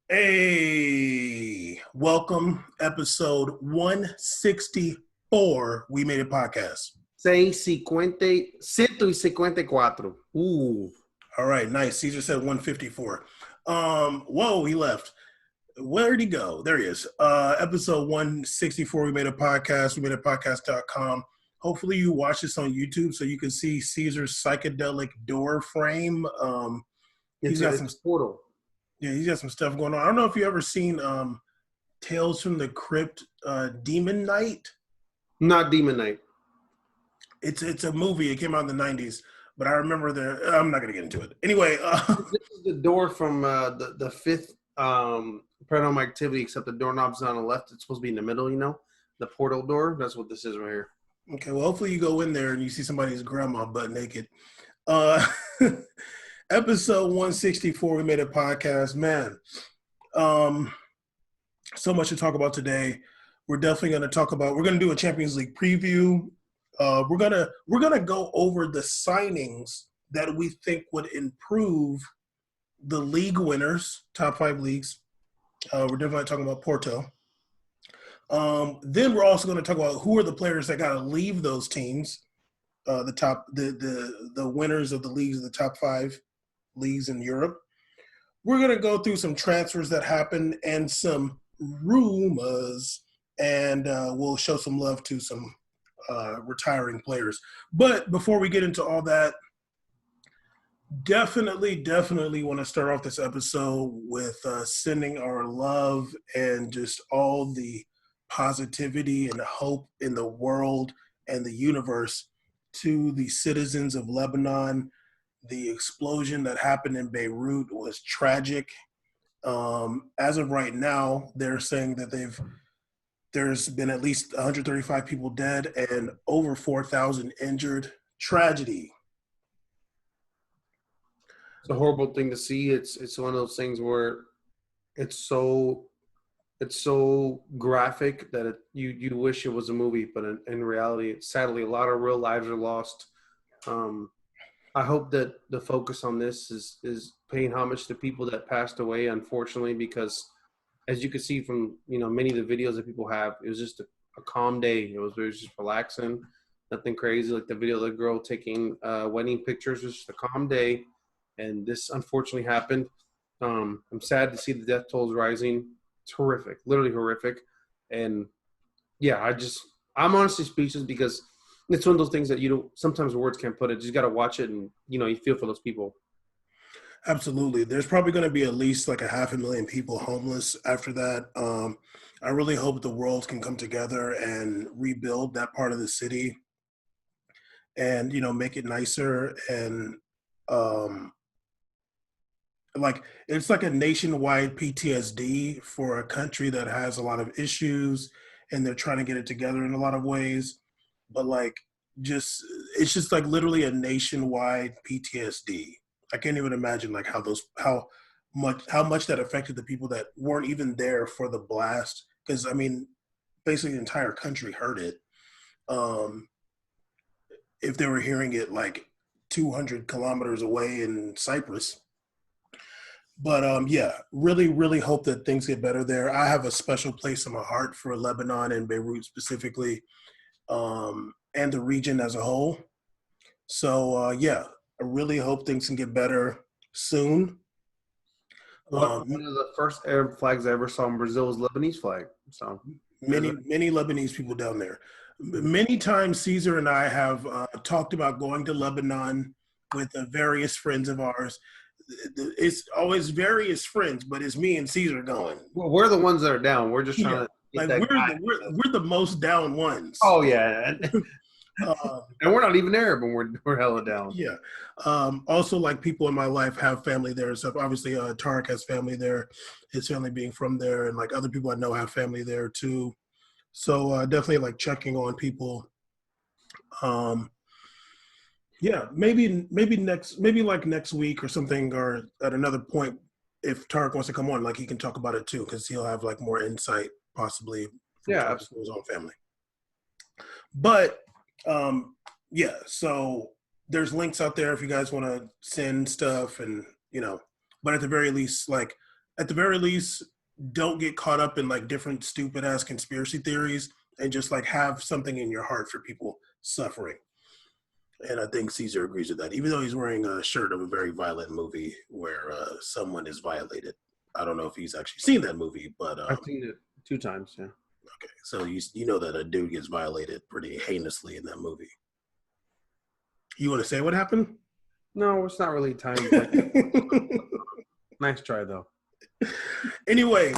Hey, welcome, episode 164. We Made It podcast. 154. All right, nice. Caesar said 154. Whoa, he left. Where'd he go? There he is. Episode 164. We Made a podcast. We made a podcast.com. Hopefully, you watch this on YouTube so you can see Caesar's psychedelic door frame. He's got some portal. Yeah, he's got some stuff going on. I don't know if you ever seen Tales from the Crypt, Demon Knight. Not Demon Knight. It's a movie. It came out in the 90s, but I remember I'm not going to get into it. Anyway. This is the door from the fifth Paranormal Activity, except the doorknob's on the left. It's supposed to be in the middle, the portal door. That's what this is right here. Okay, well, hopefully you go in there and you see somebody's grandma butt naked. Episode 164, we made a podcast. Man, so much to talk about today. We're definitely going to we're going to do a Champions League preview. We're gonna go over the signings that we think would improve the league winners, top 5 leagues. We're definitely talking about Porto. Then we're also going to talk about who are the players that got to leave those teams. The winners of the leagues of the top 5 leagues in Europe. We're going to go through some transfers that happened and some rumors, and we'll show some love to some retiring players. But before we get into all that, definitely want to start off this episode with sending our love and just all the positivity and hope in the world and the universe to the citizens of Lebanon. The explosion that happened in Beirut was tragic. As of right now, they're saying that there's been at least 135 people dead and over 4,000 injured. Tragedy. It's a horrible thing to see. It's one of those things where it's so graphic that you wish it was a movie, but in reality, sadly, a lot of real lives are lost. I hope that the focus on this is paying homage to people that passed away, unfortunately, because as you can see from, many of the videos that people have, it was just a calm day. It was just relaxing, nothing crazy. Like the video of the girl taking wedding pictures was just a calm day. And this unfortunately happened. I'm sad to see the death tolls rising. It's horrific, literally horrific. And yeah, I'm honestly speechless because it's one of those things that sometimes words can't put it. You just got to watch it and, you feel for those people. Absolutely. There's probably going to be at least like 500,000 people homeless after that. I really hope the world can come together and rebuild that part of the city and, make it nicer. And it's like a nationwide PTSD for a country that has a lot of issues and they're trying to get it together in a lot of ways. But it's just like literally a nationwide PTSD. I can't even imagine like how much that affected the people that weren't even there for the blast. Because I mean, basically the entire country heard it. If they were hearing it like 200 kilometers away in Cyprus. But yeah, really hope that things get better there. I have a special place in my heart for Lebanon and Beirut specifically, and the region as a whole. So yeah, I really hope things can get better soon. One of the first Arab flags I ever saw in Brazil was Lebanese flag. So many Lebanese people down there. Many times Caesar and I have talked about going to Lebanon with various friends of ours. It's always various friends, but it's me and Caesar going. Well, we're the ones that are down. We're just trying to like we're the most down ones. Oh yeah. And we're not even Arab, and we're hella down. Yeah. Also, like people in my life have family there. So obviously, Tarek has family there. His family being from there, and like other people I know have family there too. So definitely like checking on people. Yeah, maybe next week or something, or at another point, if Tarek wants to come on, like he can talk about it too, because he'll have like more insight possibly from his own family. But yeah, so there's links out there if you guys want to send stuff, and but at the very least, like at the very least, don't get caught up in like different stupid ass conspiracy theories and just like have something in your heart for people suffering. And I think Caesar agrees with that, even though he's wearing a shirt of a very violent movie where someone is violated. I don't know if he's actually seen that movie, but I've seen it 2 times. Yeah. okay, so you know that a dude gets violated pretty heinously in that movie. You want to say what happened? No, it's not really time. Nice try though. Anyway,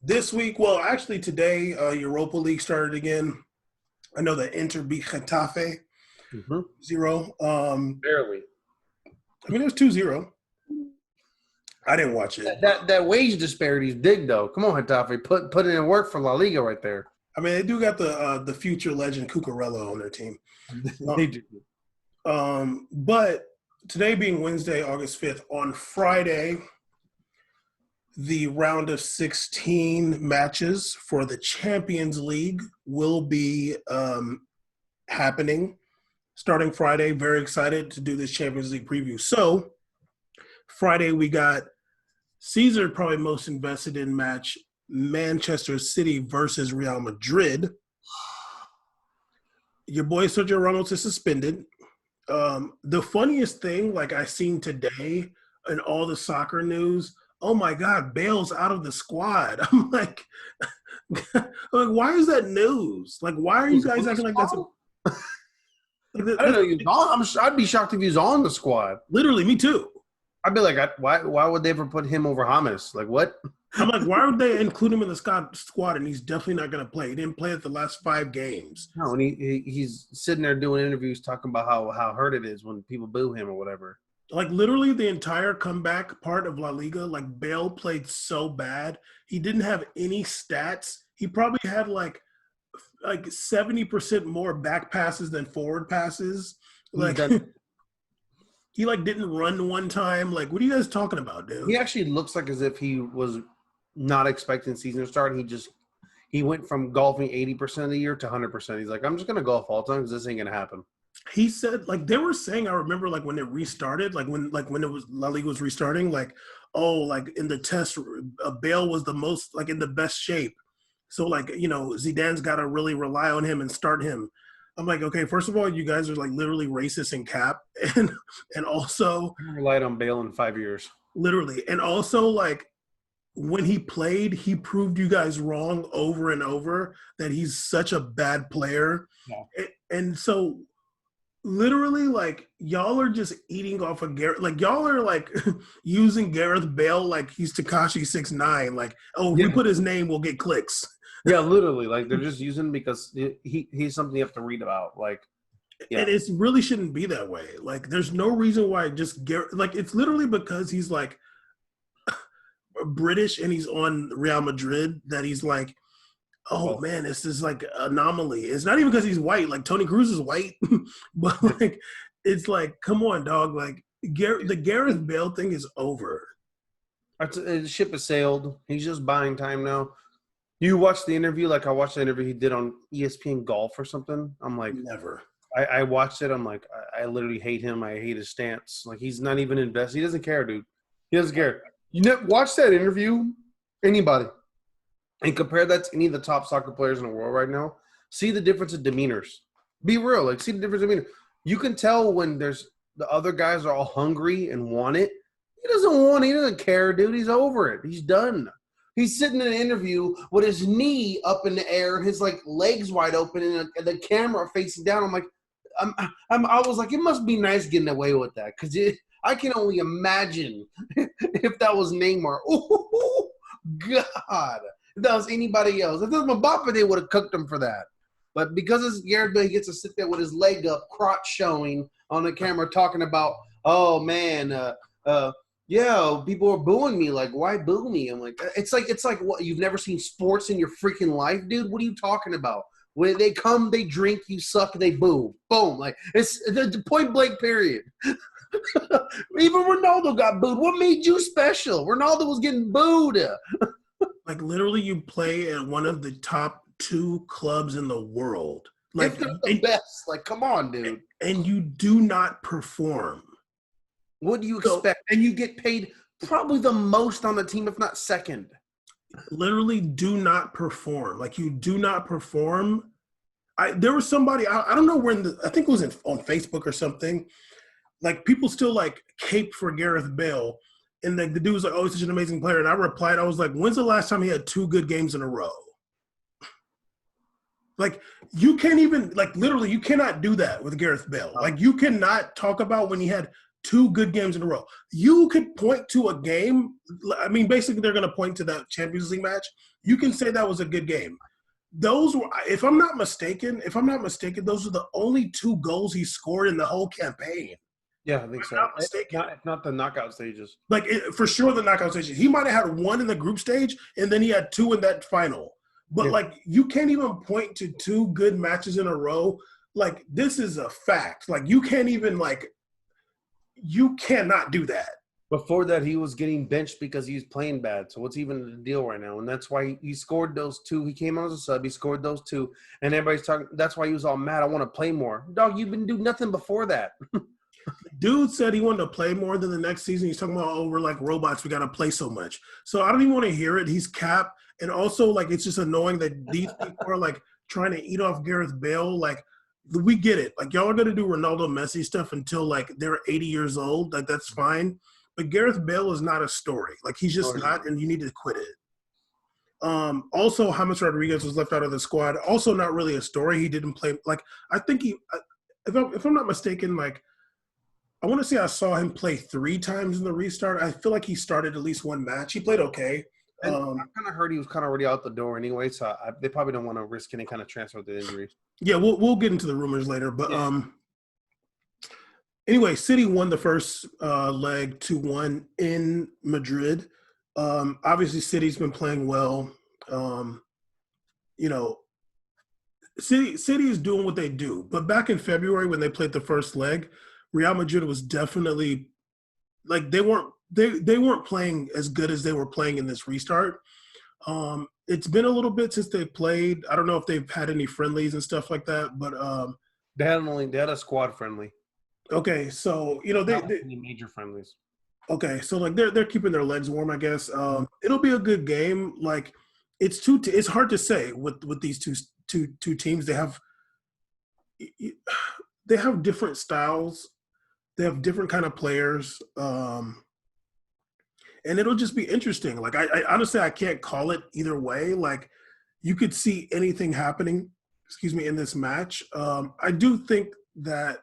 this week, well, actually today, Europa League started again. I know that Inter beat Getafe 0. Barely. I mean, it was 2-0. I didn't watch it. That wage disparity is big though. Come on, Hitafe, put it in work for La Liga right there. I mean, they do got the future legend Cucurella on their team. They do. But today being Wednesday, August 5th, on Friday, the round of 16 matches for the Champions League will be happening starting Friday. Very excited to do this Champions League preview. So Friday we got Caesar probably most invested in match Manchester City versus Real Madrid. Your boy Sergio Ramos is suspended. The funniest thing, like I seen today in all the soccer news, oh my God, Bale's out of the squad. I'm like, why is that news? Like, why are you guys acting like that's I don't know. He was on. I'd be shocked if he was on the squad. Literally, me too. I'd be like, why would they ever put him over James? Like, what? I'm like, why would they include him in the squad? And he's definitely not going to play. He didn't play at the last 5 games. No, and he's sitting there doing interviews talking about how hurt it is when people boo him or whatever. Like, literally the entire comeback part of La Liga, like, Bale played so bad. He didn't have any stats. He probably had, like 70% more back passes than forward passes. Like, he, like, didn't run one time. Like, what are you guys talking about, dude? He actually looks like as if he was not expecting season to start. He went from golfing 80% of the year to 100%. He's like, I'm just going to golf all the time because this ain't going to happen. He said, like, they were saying, I remember, like, when it restarted, like, when it was La Liga was restarting, like, oh, like, in the test, Bale was the most, like, in the best shape. So, like, you know, Zidane's got to really rely on him and start him. I'm like, okay, first of all, you guys are, like, literally racist in cap. And also – I relied on Bale in 5 years. Literally. And also, like, when he played, he proved you guys wrong over and over that he's such a bad player. Yeah. And so – literally, like, y'all are just eating off of Gareth. Like, y'all are, like, using Gareth Bale like he's Tekashi 6ix9ine. Like, oh, if we put his name, we'll get clicks. Yeah, literally. Like, they're just using because he's something you have to read about. Like, yeah. And it really shouldn't be that way. Like, there's no reason why just Gareth. Like, it's literally because he's, like, British and he's on Real Madrid that he's, like, oh man, this is like anomaly. It's not even because he's white. Like Tony Cruz is white, but like it's like, come on, dog. Like the Gareth Bale thing is over. The ship has sailed. He's just buying time now. You watched the interview, like I watched the interview he did on ESPN Golf or something. I'm like, never. I watched it. I'm like, I literally hate him. I hate his stance. Like he's not even invested. He doesn't care, dude. He doesn't care. Watch that interview. Anybody. And compare that to any of the top soccer players in the world right now. See the difference in demeanors. Be real. Like, see the difference in demeanor. You can tell when there's the other guys are all hungry and want it. He doesn't want it. He doesn't care, dude. He's over it. He's done. He's sitting in an interview with his knee up in the air and his, like, legs wide open and the camera facing down. I'm like, I was like, it must be nice getting away with that because I can only imagine if that was Neymar. Oh, God. If that was anybody else. If it was Mbappe, they would have cooked him for that. But because it's Gareth Bale, he gets to sit there with his leg up, crotch showing on the camera, talking about, oh, man, yeah, people are booing me. Like, why boo me? I'm like, it's like what? You've never seen sports in your freaking life, dude? What are you talking about? When they come, they drink, you suck, they boo. Boom. Like, it's the point blank period. Even Ronaldo got booed. What made you special? Ronaldo was getting booed. Like, literally, you play at one of the top 2 clubs in the world. Like, if they're the best. Like, come on, dude. And you do not perform. What do you expect? And you get paid probably the most on the team, if not second. Literally do not perform. Like you do not perform. There was somebody, I don't know when, I think it was on Facebook or something. Like people still like cape for Gareth Bale. And like the dude was like, oh, he's such an amazing player. And I replied, I was like, when's the last time he had 2 good games in a row? Like you can't even, like literally you cannot do that with Gareth Bale. Like you cannot talk about when he had 2 good games in a row. You could point to a game. I mean, basically they're going to point to that Champions League match. You can say that was a good game. Those were, if I'm not mistaken, those are the only 2 goals he scored in the whole campaign. Yeah, I think If so. I'm not mistaken. Not the knockout stages. Like for sure the knockout stage. He might have had 1 in the group stage and then he had 2 in that final. But like you can't even point to 2 good matches in a row. Like this is a fact. Like you can't even you cannot do that. Before that, he was getting benched because he was playing bad. So what's even the deal right now? And that's why he scored those 2. He came on as a sub. He scored those 2. And everybody's talking. That's why he was all mad. I want to play more. Dog, you've been doing nothing before that. Dude said he wanted to play more than the next season. He's talking about, oh, we're like robots. We got to play so much. So I don't even want to hear it. He's capped. And also, like, it's just annoying that these people are, like, trying to eat off Gareth Bale. Like, we get it. Like, y'all are going to do Ronaldo Messi stuff until, like, they're 80 years old. Like, that's fine. But Gareth Bale is not a story. Like, he's just not, and you need to quit it. Also, James Rodriguez was left out of the squad. Also, not really a story. He didn't play. Like, I think if I'm not mistaken, like, I want to say I saw him play 3 times in the restart. I feel like he started at least 1 match. He played okay. And I kind of heard he was kind of already out the door anyway, so they probably don't want to risk any kind of transfer with the injury. Yeah, we'll get into the rumors later. But anyway, City won the first leg 2-1 in Madrid. Obviously, City's been playing well. You know, City is doing what they do. But back in February when they played the first leg, Real Madrid was definitely like they weren't playing as good as they were playing in this restart. It's been a little bit since they played. I don't know if they've had any friendlies and stuff like that, but they had a squad friendly. Okay, so they any major friendlies. Okay, so like they're keeping their legs warm, I guess. It'll be a good game. Like it's hard to say with these two teams. They have different styles. They have different kind of players, and it'll just be interesting. Like I honestly I can't call it either way. Like you could see anything happening. In this match. I do think that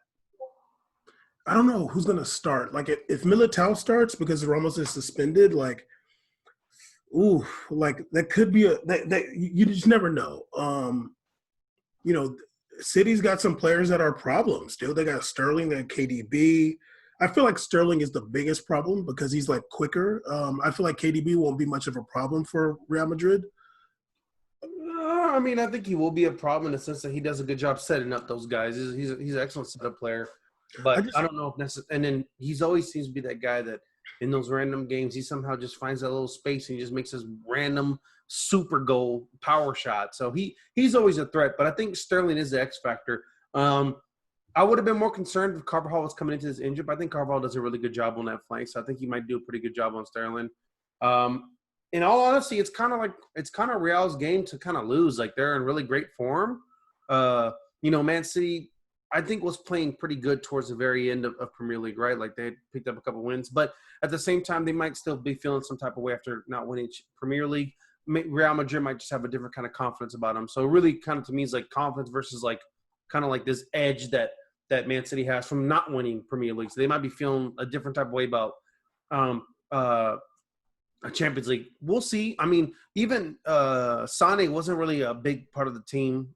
I don't know who's gonna start. Like if Militao starts because Ramos is suspended, like, ooh, like that could be that you just never know. City's got some players that are problems. Still, they got Sterling, they got KDB. I feel like Sterling is the biggest problem because he's like quicker. I feel like KDB won't be much of a problem for Real Madrid. I mean, I think he will be a problem in the sense that he does a good job setting up those guys. He's an excellent setup player, but I don't know if necessarily. And then he's always seems to be that guy that in those random games he somehow just finds that little space and he just makes this random super goal power shot. So he's always a threat, but I think Sterling is the X factor. I would have been more concerned if Carvajal was coming into this injured, but I think Carvajal does a really good job on that flank, so I think he might do a pretty good job on Sterling. In all honesty, it's kind of Real's game to kind of lose. Like they're in really great form. Man City, I think was playing pretty good towards the very end of Premier League, right? Like they had picked up a couple wins, but at the same time, they might still be feeling some type of way after not winning Premier League. Real Madrid might just have a different kind of confidence about them. So really kind of to me is like confidence versus like kind of like this edge that Man City has from not winning Premier League. So they might be feeling a different type of way about a Champions League. We'll see. I mean, even Sane wasn't really a big part of the team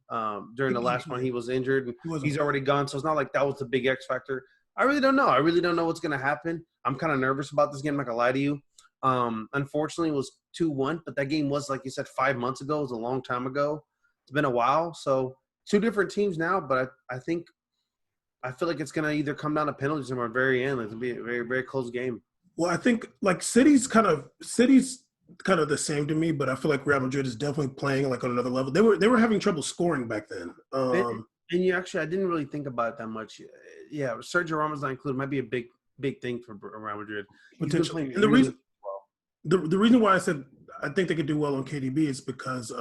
during the last one. He was injured. And he's already gone, so it's not like that was the big X factor. I really don't know. I really don't know what's going to happen. I'm kind of nervous about this game. I'm not going to lie to you. Unfortunately, it was 2-1, but that game was, like you said, 5 months ago. It was a long time ago. It's been a while. So 2 different teams now, but I feel like it's going to either come down to penalties or at the very end. It'll be a very, very close game. Well, I think like City's kind of the same to me, but I feel like Real Madrid is definitely playing like on another level. They were having trouble scoring back then. And you actually, I didn't really think about it that much. Yeah, Sergio Ramos not included might be a big thing for Real Madrid. Potentially. the reason why I said I think they could do well on KDB is because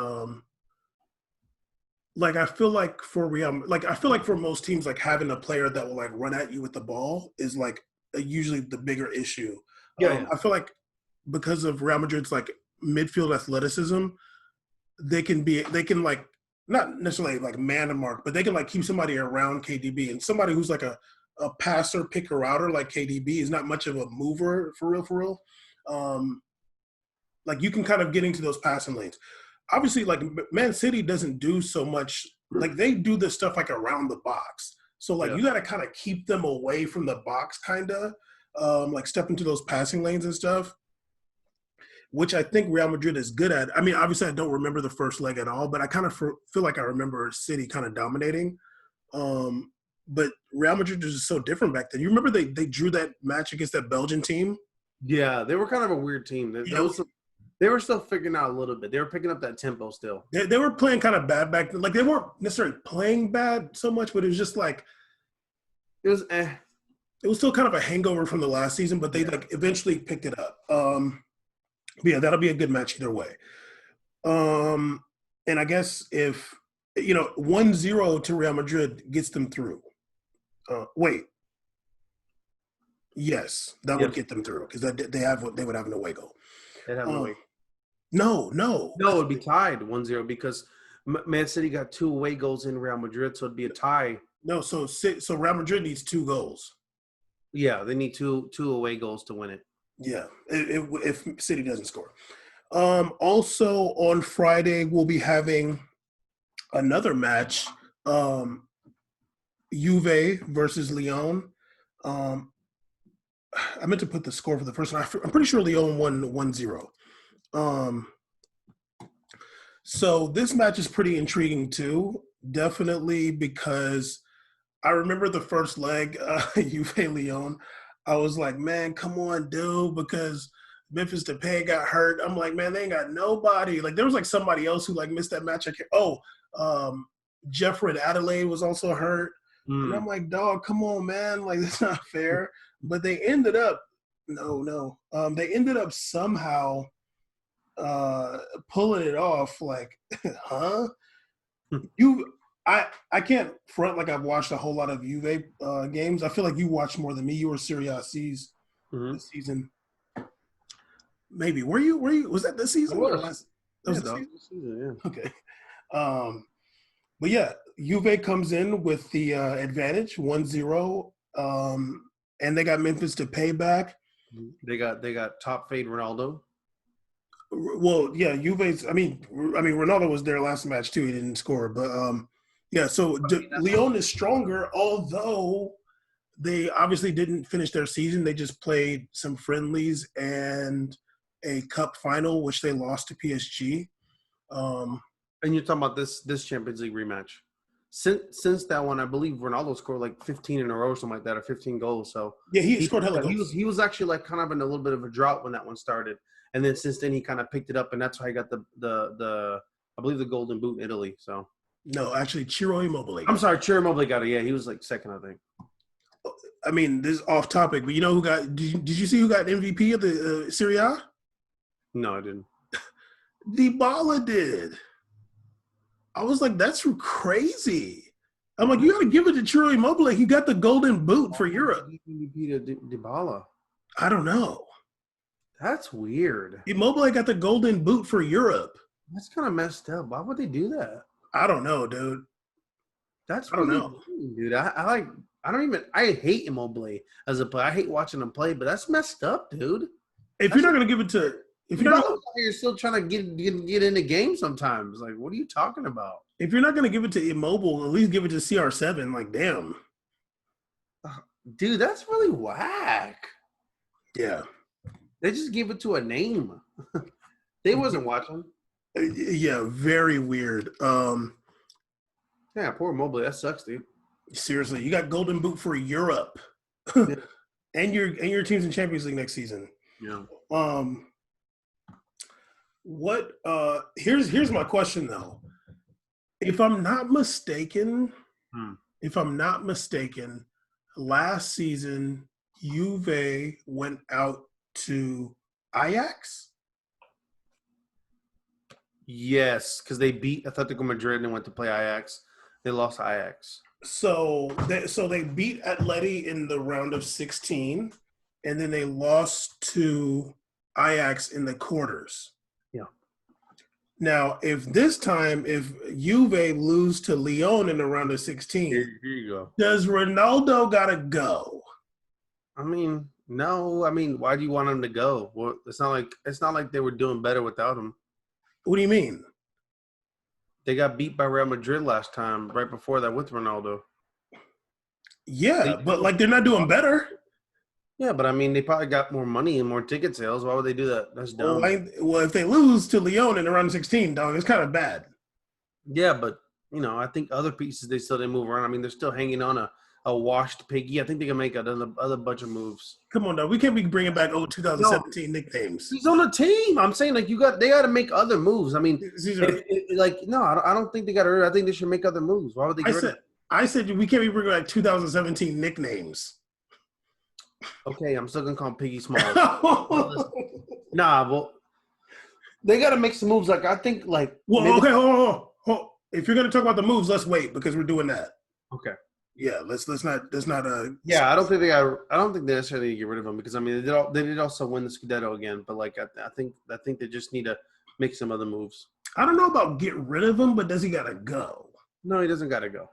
like I feel like for Real, like I feel like for most teams, like having a player that will like run at you with the ball is like usually the bigger issue. Yeah, yeah, I feel like because of Real Madrid's like midfield athleticism, they can like not necessarily like man to mark, but they can like keep somebody around KDB and somebody who's like a passer picker outer like KDB is not much of a mover for real for real. Um, like you can kind of get into those passing lanes. Obviously, like Man City doesn't do so much. Like they do this stuff like around the box. So like yeah. you got to kind of keep them away from the box, kind of like step into those passing lanes and stuff, which I think Real Madrid is good at. I mean, obviously, I don't remember the first leg at all, but I kind of feel like I remember City kind of dominating. Um, but Real Madrid was just so different back then. You remember they drew that match against that Belgian team? Yeah, they were kind of a weird team. Yeah, They were still figuring out a little bit. They were picking up that tempo still. they were playing kind of bad back then. Like they weren't necessarily playing bad so much, but it was just like It was it was still kind of a hangover from the last season. But they Yeah. like eventually picked it up. But yeah, that'll be a good match either way. Um, and I guess if 1-0 to Real Madrid gets them through. Wait, yes, that would Yes. get them through because they would have an away goal. They'd have no Um, way. no, no, No, it would be tied 1-0 because Man City got 2 away goals in Real Madrid, so it'd be a tie. no. So Real Madrid needs 2 goals. Yeah, they need two away goals to win it. Yeah, if City doesn't score. Also on Friday we'll be having another match. Juve versus Lyon. Um, I meant to put the score for the first one. I'm pretty sure Lyon won 1-0. So this match is pretty intriguing too. Definitely because I remember the first leg, Juve Lyon. I was like, man, come on, dude, because Memphis Depay got hurt. I'm like, man, they ain't got nobody. Like there was like somebody else who like missed that match. Jeffrey Adelaide was also hurt. And I'm Mm. like, dog, come on, man. Like that's not fair. But they ended up, no. They ended up somehow pulling it off. Like, huh? You, I can't front like I've watched a whole lot of Juve games. I feel like you watched more than me. You were Serie A C's Mm-hmm. this season. Maybe were you? Was that this It season or was. last? That Yeah, was that this was season. the season, yeah. Okay. But yeah, Juve comes in with the advantage 1-0. And they got Memphis to pay back. They got top fade Ronaldo. Well, yeah, Juve's. I mean, Ronaldo was there last match too. He didn't score, but yeah. So I mean, that's Leon is stronger, although they obviously didn't finish their season. They just played some friendlies and a cup final, which they lost to PSG. Um, And you're talking about this Champions League rematch. Since that one, I believe Ronaldo scored like 15 in a row or something like that, or 15 goals. So yeah, he he scored hella he goals. was he was actually like kind of in a little bit of a drought when that one started. And then since then he kind of picked it up, and that's why he got the I believe the Golden Boot in Italy. So No, actually, Ciro Immobile I'm got it. sorry, Ciro Immobile got it. Yeah, he was like second, I think. I mean, this is off topic, but you know who got? Did you see who got MVP of the Serie A? No, I didn't. Dybala did. I was like, that's crazy. I'm like, you got to give it to Ciro Immobile. He got the Golden Boot for Europe. MVP to Dybala. I don't know. That's weird. Immobile got the Golden Boot for Europe. That's kind of messed up. Why would they do that? I don't know, dude. That's I don't really know. mean, dude. I hate Immobile as a player. I hate watching him play, but that's messed up, dude. If That's you're not gonna give it to, if you're not, You're still trying to get into games sometimes. Like, what are you talking about? if you're not gonna give it to Immobile, at least give it to CR7. Like, damn. Dude, that's really whack. Yeah. They just gave it to a name. They wasn't watching. Yeah. Very weird. Yeah, poor Immobile. That sucks, dude. Seriously, you got Golden Boot for Europe, Yeah. and your team's in Champions League next season. Yeah. What? Here's my question though. If I'm not mistaken, Hmm. last season Juve went out to Ajax. Yes, because they beat Atletico Madrid and went to play Ajax. They lost to Ajax. So they beat Atleti in the round of 16, and then they lost to Ajax in the quarters. Yeah. Now, if Juve lose to Lyon in the round of 16, Here you go. does Ronaldo gotta go? I mean, no. I mean, why do you want him to go? Well, it's not like they were doing better without him. What do you mean? They got beat by Real Madrid last time, right before that with Ronaldo. Yeah, They but like they're not doing better. Yeah, but I mean, they probably got more money and more ticket sales. Why would they do that? That's dumb. Well, if they lose to Lyon in the round of 16, dog, it's kind of bad. Yeah, but I think other pieces they still didn't move around. I mean, they're still hanging on a washed piggy. I think they can make another other bunch of moves. Come on, dog. We can't be bringing back old No, 2017 nicknames. he's on a team. I'm saying like they got to make other moves. I mean, These are. like no, I don't think they got to. I think they should make other moves. Why would they I get rid of said. I said we can't be bringing back 2017 nicknames. Okay, I'm still gonna call him Piggy Smalls. Nah, well, they got to make some moves. Like I think, like Well, okay, hold on. If you're gonna talk about the moves, let's wait because we're doing that. Okay. Yeah, let's not. Yeah, I don't think they got. I don't think they necessarily get rid of him because I mean they did also win the Scudetto again, but like I think they just need to make some other moves. I don't know about get rid of him, but does he gotta go? No, he doesn't got to go.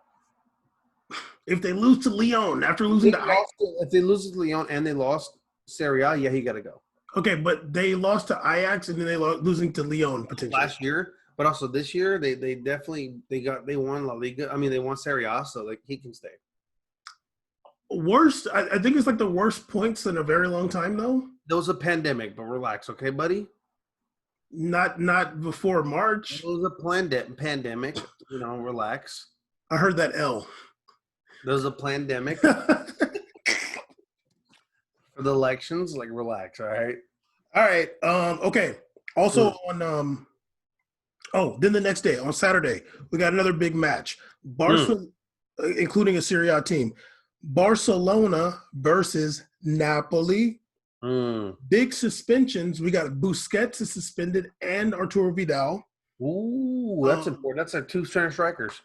If they lose to Lyon after losing If they lose to Lyon and they lost Serie A, yeah, he got to go. okay, but they lost to Ajax and then they losing to Lyon potentially Last year, but also this year, they definitely they won La Liga. I mean, they won Serie A, so like he can stay. Worst, I think it's like the worst points in a very long time though. There was a pandemic, but relax, okay, buddy. Not before March. It was a pandemic. Relax. I heard that L. There was a pandemic for the elections. Like, relax, all right. All right. Okay. Also on then the next day on Saturday we got another big match. Barcelona, including a Serie A team. Barcelona versus Napoli. Big suspensions. We got Busquets is suspended and Arturo Vidal. Ooh, that's important. That's like two center strikers.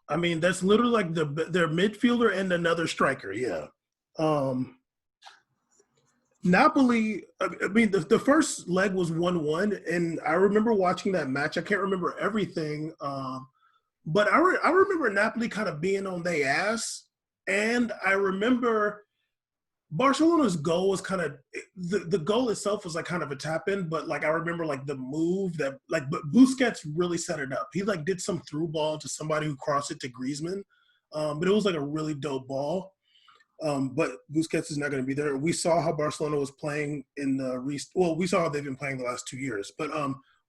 I mean, that's literally like their midfielder and another striker. Yeah. Napoli, I mean, the first leg was 1-1, and I remember watching that match. I can't remember everything, but I remember Napoli kind of being on their ass, and I remember Barcelona's goal was kind of the goal itself was like kind of a tap in, but like I remember like the move that like but Busquets really set it up. He like did some through ball to somebody who crossed it to Griezmann, but it was like a really dope ball. But Busquets is not going to be there. We saw how Barcelona was playing in the we saw how they've been playing the last 2 years, but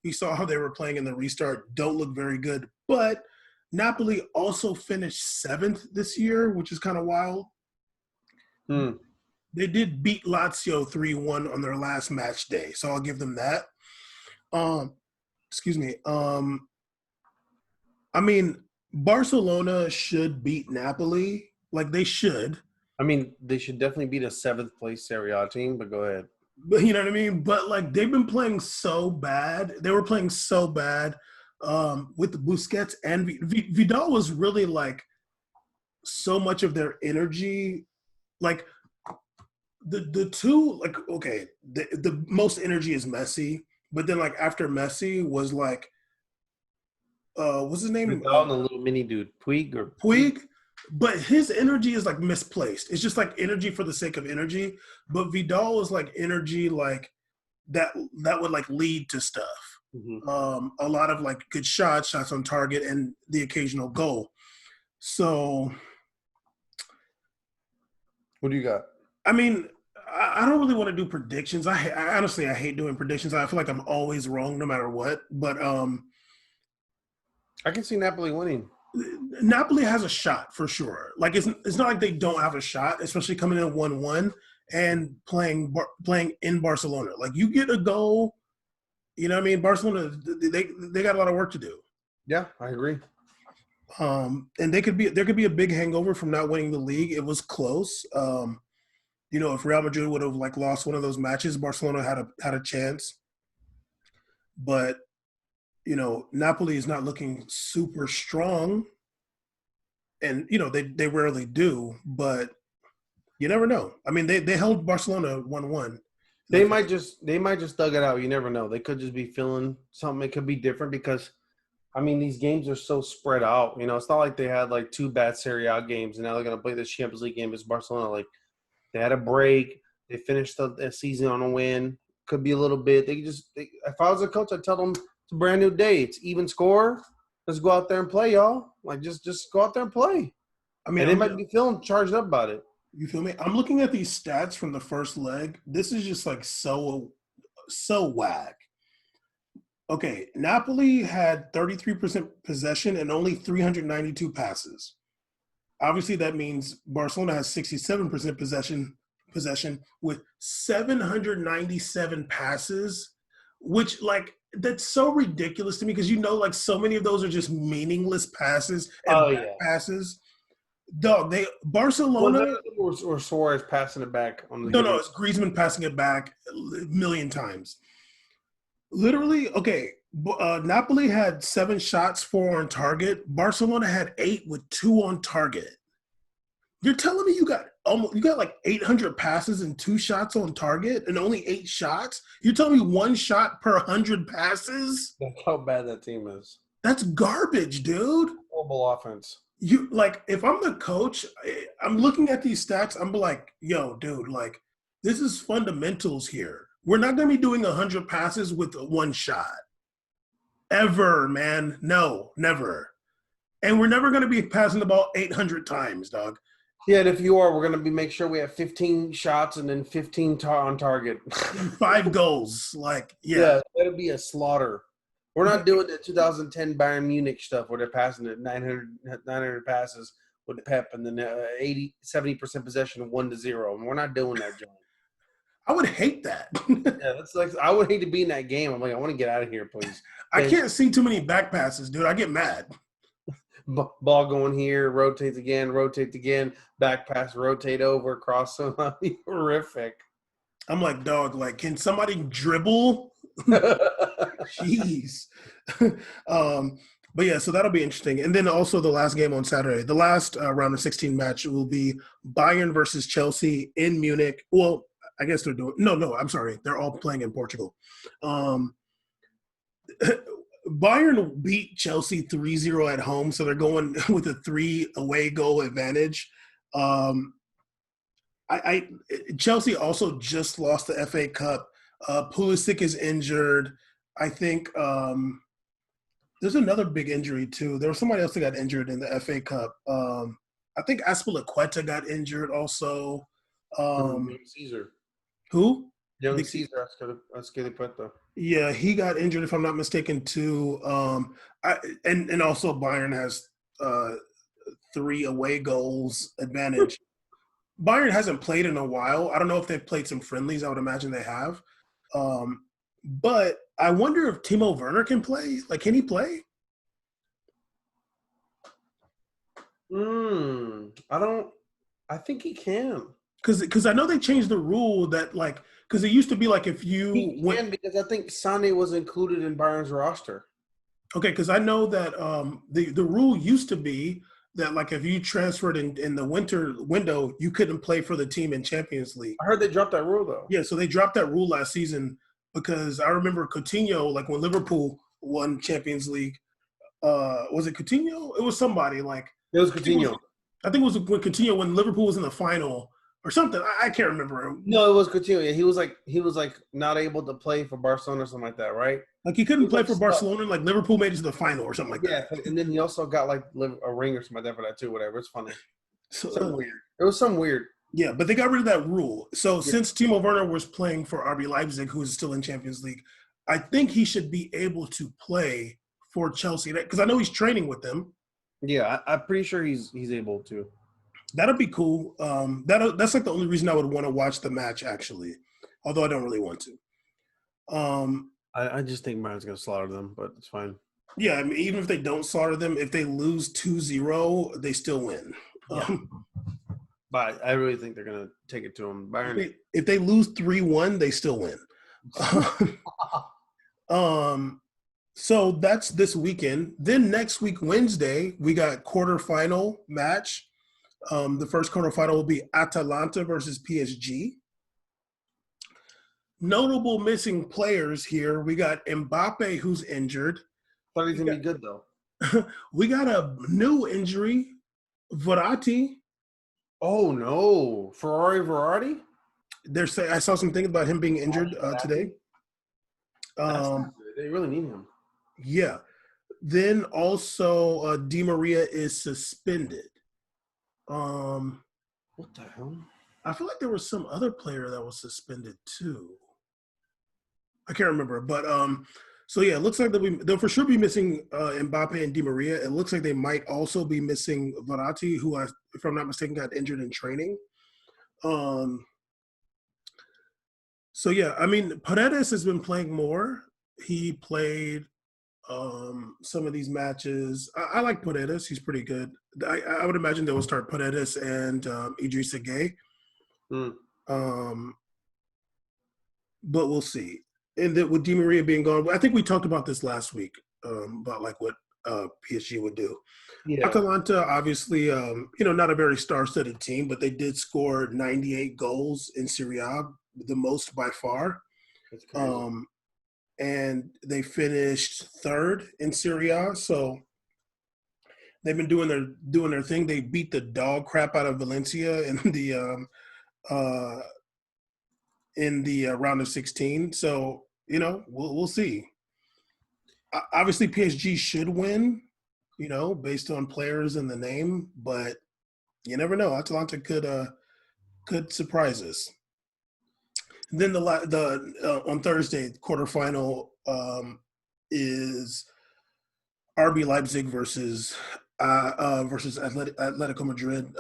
we saw how they were playing in the restart. Don't look very good. But Napoli also finished 7th this year, which is kind of wild. They did beat Lazio 3-1 on their last match day, so I'll give them that. Excuse me. I mean, Barcelona should beat Napoli. Like they should. I mean, they should definitely beat a 7th place Serie A team, but go ahead. But you know what I mean? But like they've been playing so bad. They were playing so bad with the Busquets and Vidal was really like so much of their energy. Like the two, like, okay, the most energy is Messi, but then like after Messi was like what's his name? Vidal, the little mini dude, Puig. But his energy is like misplaced. It's just like energy for the sake of energy. But Vidal is like energy like that would like lead to stuff. Mm-hmm. A lot of like good shots on target, and the occasional goal. So, what do you got? I mean, I don't really want to do predictions. I honestly hate doing predictions. I feel like I'm always wrong no matter what. But I can see Napoli winning. Napoli has a shot for sure. Like it's not like they don't have a shot, especially coming in 1-1 and playing in Barcelona. Like you get a goal, you know what I mean? Barcelona, they got a lot of work to do. Yeah, I agree. And there could be a big hangover from not winning the league. It was close. If Real Madrid would have like lost one of those matches, Barcelona had a chance. But Napoli is not looking super strong, and they rarely do, but you never know. I mean, they held Barcelona 1-1. They might just dug it out. You never know. They could just be feeling something. It could be different because I mean these games are so spread out. It's not like they had like two bad Serie A games and now they're gonna play this Champions League game against Barcelona. Like they had a break. They finished the season on a win. Could be a little bit. If I was a coach, I'd tell them it's a brand new day. It's even score. Let's go out there and play, y'all. Like just go out there and play. I mean, And they might be feeling charged up about it. you feel me? I'm looking at these stats from the first leg. This is just like so whack. Okay, Napoli had 33% possession and only 392 passes. Obviously, that means Barcelona has 67% possession with 797 passes, which that's so ridiculous to me because like so many of those are just meaningless passes and Oh back yeah. passes. Dog, Barcelona. Or Suarez passing it back on the No, given. it's Griezmann passing it back a million times. Literally, okay. Napoli had 7 shots, 4 on target. Barcelona had 8 with 2 on target. You're telling me you got like 800 passes and 2 shots on target and only 8 shots? You're telling me 1 shot per 100 passes? That's how bad that team is. That's garbage, dude. Horrible offense. You if I'm the coach, I'm looking at these stats. I'm like, yo, dude, this is fundamentals here. We're not going to be doing 100 passes with 1 shot. Ever, man. No, never. And we're never going to be passing the ball 800 times, dog. Yeah, and if you are, we're going to make sure we have 15 shots and then 15 on target. 5 goals. Yeah, that'll be a slaughter. We're not doing the 2010 Bayern Munich stuff where they're passing it 900 passes with Pep and then 70% possession of 1-0. And we're not doing that, John. I would hate that. Yeah, that's I would hate to be in that game. I'm like, I want to get out of here, please. I can't see too many back passes, dude. I get mad. Ball going here, rotates again, back pass, rotate over, cross. That'd be horrific. I'm like, dog, can somebody dribble? Jeez. But yeah, so that'll be interesting. And then also the last game on Saturday, the last round of 16 match will be Bayern versus Chelsea in Munich. Well, I guess they're doing – no, I'm sorry. They're all playing in Portugal. Bayern beat Chelsea 3-0 at home, so they're going with a 3 away goal advantage. Chelsea also just lost the FA Cup. Pulisic is injured. I think there's another big injury too. There was somebody else that got injured in the FA Cup. I think Aspilicueta got injured also. Caesar. Who? Young Caesar Aspilicueta. Yeah, he got injured if I'm not mistaken too. And also Bayern has 3 away goals advantage. Bayern hasn't played in a while. I don't know if they've played some friendlies. I would imagine they have. But I wonder if Timo Werner can play. Can he play? I think he can. Because I know they changed the rule that because it used to be if you can because I think Sane was included in Bayern's roster. Okay, because I know that the rule used to be that if you transferred in the winter window, you couldn't play for the team in Champions League. I heard they dropped that rule though. Yeah, so they dropped that rule last season because I remember Coutinho, when Liverpool won Champions League. Was it Coutinho? It was somebody It was Coutinho. I think it was when Coutinho when Liverpool was in the final or something. I can't remember. No, it was Coutinho. Yeah, he was not able to play for Barcelona or something like that, right? He couldn't play for Barcelona. Liverpool made it to the final or something like that. Yeah, and then he also got a ring or something like that for that too. Whatever. It's funny. Weird. It was some weird. Yeah, but they got rid of that rule. So since Timo Werner was playing for RB Leipzig, who is still in Champions League, I think he should be able to play for Chelsea because I know he's training with them. Yeah, I'm pretty sure he's able to. That'll be cool. That's the only reason I would want to watch the match actually, although I don't really want to. I just think Bayern's going to slaughter them, but it's fine. Yeah, I mean, even if they don't slaughter them, if they lose 2-0, they still win. Yeah. But I really think they're going to take it to them. Bayern. If they lose 3-1, they still win. So that's this weekend. Then next week, Wednesday, we got quarterfinal match. The first quarterfinal will be Atalanta versus PSG. Notable missing players here. We got Mbappe, who's injured. Thought he's We gonna got, be good though. we got a new injury, Verratti. Oh no, Ferrari. They're saying I saw some things about him being injured today. That's Um, not good. They really need him. yeah. Then also Di Maria is suspended. Um, What the hell? I feel like there was some other player that was suspended too. I can't remember, but so yeah, it looks like they'll for sure be missing Mbappe and Di Maria. It looks like they might also be missing Verratti, who, if I'm not mistaken, got injured in training. Um, so yeah, I mean, Paredes has been playing more. He played some of these matches. I like Paredes; he's pretty good. I would imagine they will start Paredes and Idrissa Gueye. Mm. Um, but we'll see. And that with Di Maria being gone, I think we talked about this last week about like what PSG would do. Yeah, Atalanta, obviously, not a very star-studded team, but they did score 98 goals in Serie A, the most by far. that's crazy. Um, and they finished third in Serie A, so they've been doing their thing. They beat the dog crap out of Valencia uh, in the round of 16. So we'll see. Obviously, PSG should win, based on players and the name, but you never know. Atalanta could surprise us. And then the on Thursday quarterfinal is RB Leipzig versus Atletico Madrid.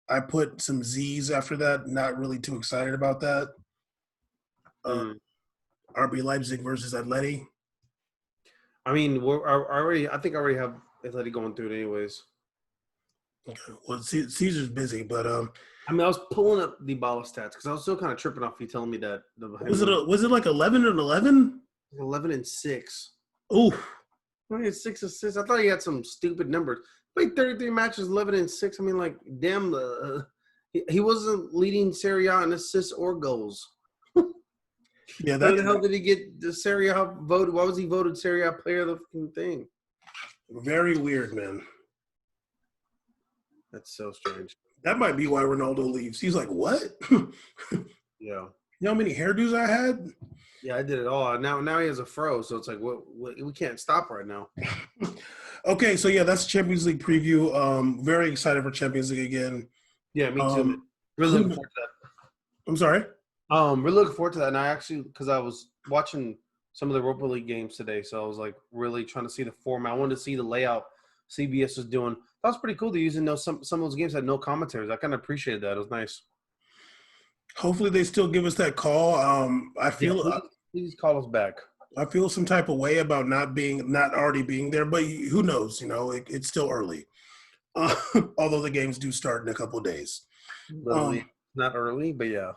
I put some Z's after that. Not really too excited about that. Uh, Mm. RB Leipzig versus Atleti. I mean, I think I already have Athletic going through it anyways. Okay. Well, Caesar's busy, but I mean, I was pulling up the Bala stats because I was still kind of tripping off you telling me that was it like 11-11? 11-6. Oh, I had 6 assists. I thought he had some stupid numbers. Played 33 matches, 11-6. I mean, like, damn, he wasn't leading Serie A in assists or goals. yeah, How that's the hell did he get the Serie A voted? Why was he voted Serie A player of the fucking thing? very weird, man. That's so strange. That might be why Ronaldo leaves. He's like, what? You Yeah. know how many hairdos I had? Yeah, I did it all. Now he has a fro, so it's like what we can't stop right now. Okay, so yeah, that's Champions League preview. Very excited for Champions League again. Yeah, me too. Man. Um, Really looking forward to I'm sorry. that. Really looking forward to that. And I actually, because I was watching some of the Europa League games today, so I was like really trying to see the format. I wanted to see the layout CBS was doing. That was pretty cool. They're using some of those games had no commentaries. I kind of appreciated that. It was nice. Hopefully, they still give us that call. I Yeah, feel please call us back. I feel some type of way about not already being there, but who knows? It's still early. Although the games do start in a couple of days. Literally, Um, not early, but yeah.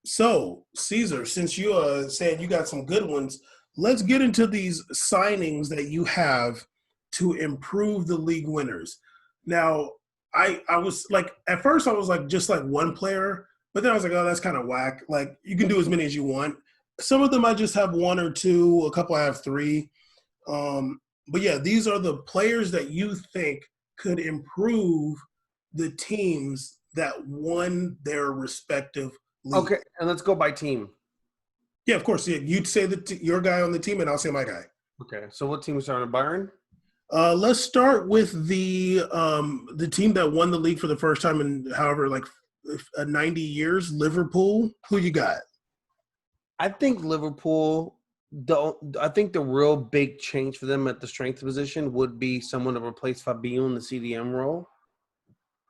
so Caesar, since you said you got some good ones, let's get into these signings that you have to improve the league winners. Now, I was like at first I was like just like one player, but then I was like, oh, that's kind of whack. Like you can do as many as you want. Some of them I just have one or two, a couple I have three. But yeah, these are the players that you think could improve the teams that won their respective league. Okay, and let's go by team. Yeah, of course. Yeah, you'd say your guy on the team, and I'll say my guy. Okay, so what team we starting? Byron? Let's start with the team that won the league for the first time in however like 90 years, Liverpool. Who you got? I think Liverpool. I think the real big change for them at the strength position would be someone to replace Fabio in the CDM role.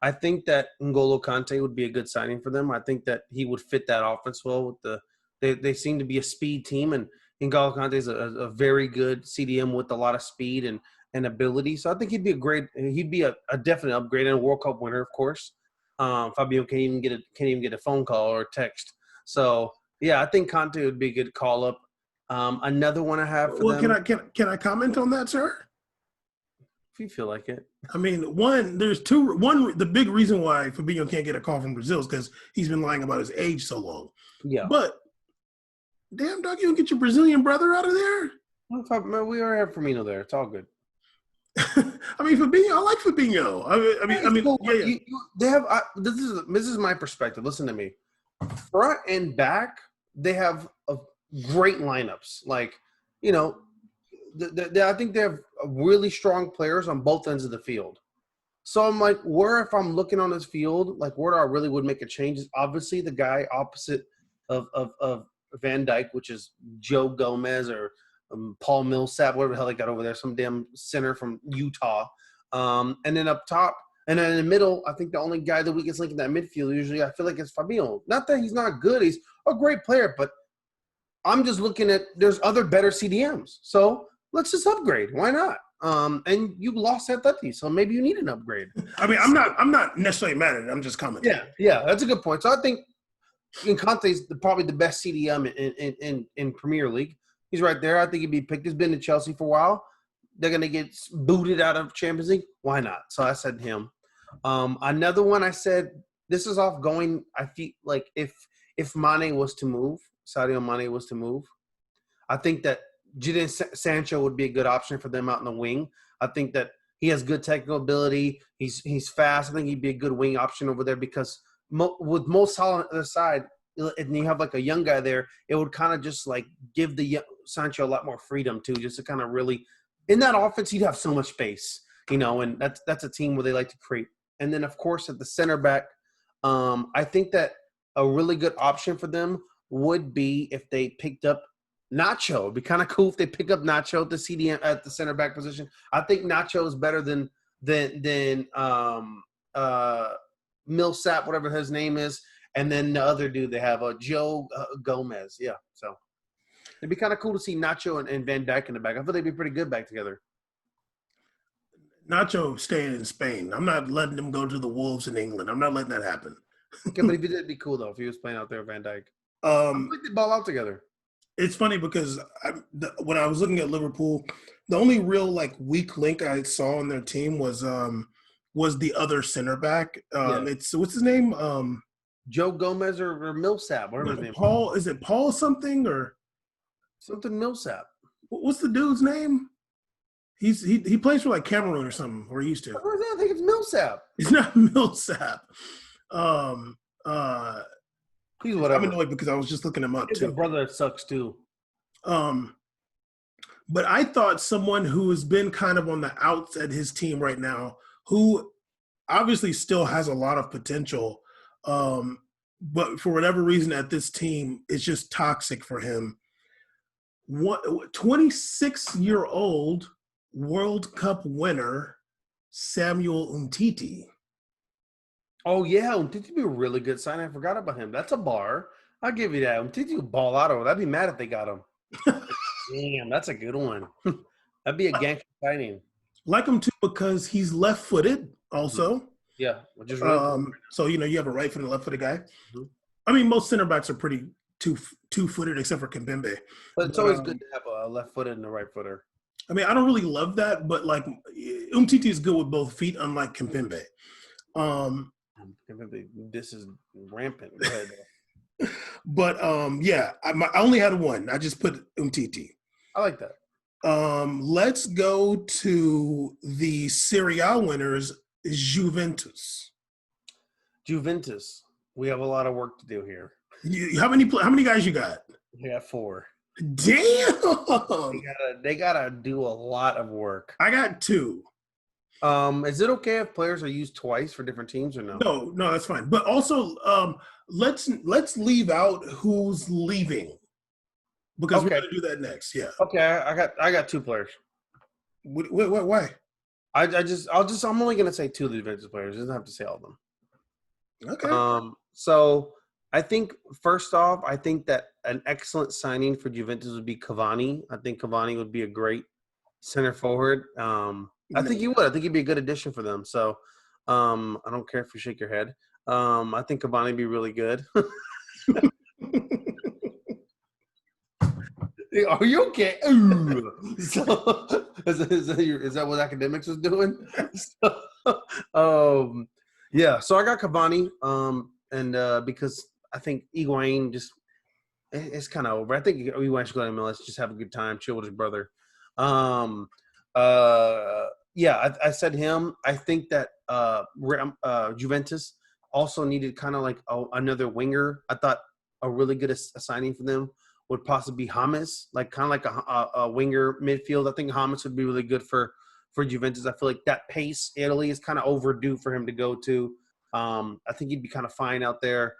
I think that N'Golo Kante would be a good signing for them. I think that he would fit that offense well with they seem to be a speed team, and N'Golo Kante is a very good CDM with a lot of speed and ability. So I think he'd be a definite upgrade and a World Cup winner, of course. Fabio can't even get a phone call or a text. So yeah, I think Kante would be a good call up. Another one I have for Well, them, can I comment on that, sir? if you feel like it. I mean, one, there's two. One, the big reason why Fabinho can't get a call from Brazil is because he's been lying about his age so long. Yeah. But damn, dog, you don't get your Brazilian brother out of there. We already have Firmino there. It's all good. I mean, Fabinho, I like Fabinho. It's cool, yeah, but yeah. they have. This is my perspective. Listen to me. Front and back, they have a great lineups. Like, you know, I think they have really strong players on both ends of the field. So I'm like, where if I'm looking on this field, like where I really would make a change is obviously the guy opposite of Van Dyke, which is Joe Gomez or Paul Millsap, whatever the hell they got over there, some damn center from Utah. And then up top, and then in the middle, I think the only guy, the weakest link in that midfield, usually I feel like it's Fabinho. Not that he's not good, he's a great player, but I'm just looking at there's other better CDMs. So let's just upgrade. Why not? And you lost Atleti, so maybe you need an upgrade. I mean, I'm not necessarily mad at it. I'm just commenting. Yeah, that's a good point. So I think Conte's probably the best CDM in Premier League. He's right there. I think he'd be picked. He's been in Chelsea for a while. They're gonna get booted out of Champions League. Why not? So I said him. Another one I said this is off going. I feel like if Mane was to move, Sadio Mane was to move, I think that Jadon Sancho would be a good option for them out in the wing. I think that he has good technical ability. He's fast. I think he'd be a good wing option over there because with Mo Salah on the other side, and you have like a young guy there, it would kind of just like give the Sancho a lot more freedom too, just to kind of really in that offense he'd have so much space, and that's a team where they like to create. And then of course at the center back, I think that a really good option for them would be if they picked up Nacho. It'd be kind of cool if they pick up Nacho at the CDM at the center back position. I think Nacho is better than Millsap, whatever his name is, and then the other dude they have Joe Gomez. Yeah, so it'd be kind of cool to see Nacho and Van Dijk in the back. I thought they'd be pretty good back together. Nacho staying in Spain. I'm not letting him go to the Wolves in England. I'm not letting that happen. Okay, but if he did, it'd be cool though if he was playing out there, Van Dijk. I think they ball out together. It's funny because when I was looking at Liverpool, the only real like weak link I saw on their team was the other center back. It's what's his name? Joe Gomez or Millsap, whatever his name. Paul, is it Paul something or something Millsap? What's the dude's name? He plays for like Cameroon or something, or he used to. I think it's Millsap. It's not Millsap. He's whatever. I'm annoyed because I was just looking him up too. His brother that sucks too. But I thought someone who has been kind of on the outs at his team right now, who obviously still has a lot of potential, but for whatever reason at this team, it's just toxic for him. 26-year-old World Cup winner Samuel Umtiti. Oh, yeah. Umtiti would be a really good sign. I forgot about him. That's a bar. I'll give you that. Umtiti would ball out of it. I'd be mad if they got him. Damn, that's a good one. That'd be a gangster signing. Like him, too, because he's left-footed also. Yeah. Which is really cool. So, you have a right-footed and left-footed guy. Mm-hmm. I mean, most center backs are pretty two-footed except for Kimpembe. But it's always good to have a left-footed and a right-footer. I mean, I don't really love that, but, like, Umtiti is good with both feet, unlike Kimpembe. This is rampant. Go ahead. But yeah, I only had one. I just put Umtiti. I like that. Let's go to the Serie A winners, Juventus. Juventus. We have a lot of work to do here. How many guys you got? We got 4. Damn. They gotta do a lot of work. I got 2. Is it okay if players are used twice for different teams or no? No, that's fine. But also, let's leave out who's leaving because we're gonna do that next. Yeah. Okay, I got 2 players. Why? I'm only gonna say 2 of the Juventus players. I don't have to say all of them. Okay. So I think first off, I think that an excellent signing for Juventus would be Cavani. I think Cavani would be a great center forward. I think he would. I think he'd be a good addition for them. So I don't care if you shake your head. I think Cavani would be really good. Are you okay? Ooh. So, is that what academics was doing? So, yeah. So I got Cavani, and because I think Higuain just it's kind of over. I think Higuain should let him. Let's just have a good time, chill with his brother. Um, yeah, I said him. I think that Juventus also needed kind of like another winger. I thought a really good signing for them would possibly be James, like kind of like a winger midfield. I think James would be really good for Juventus. I feel like that pace Italy is kind of overdue for him to go to. I think he'd be kind of fine out there.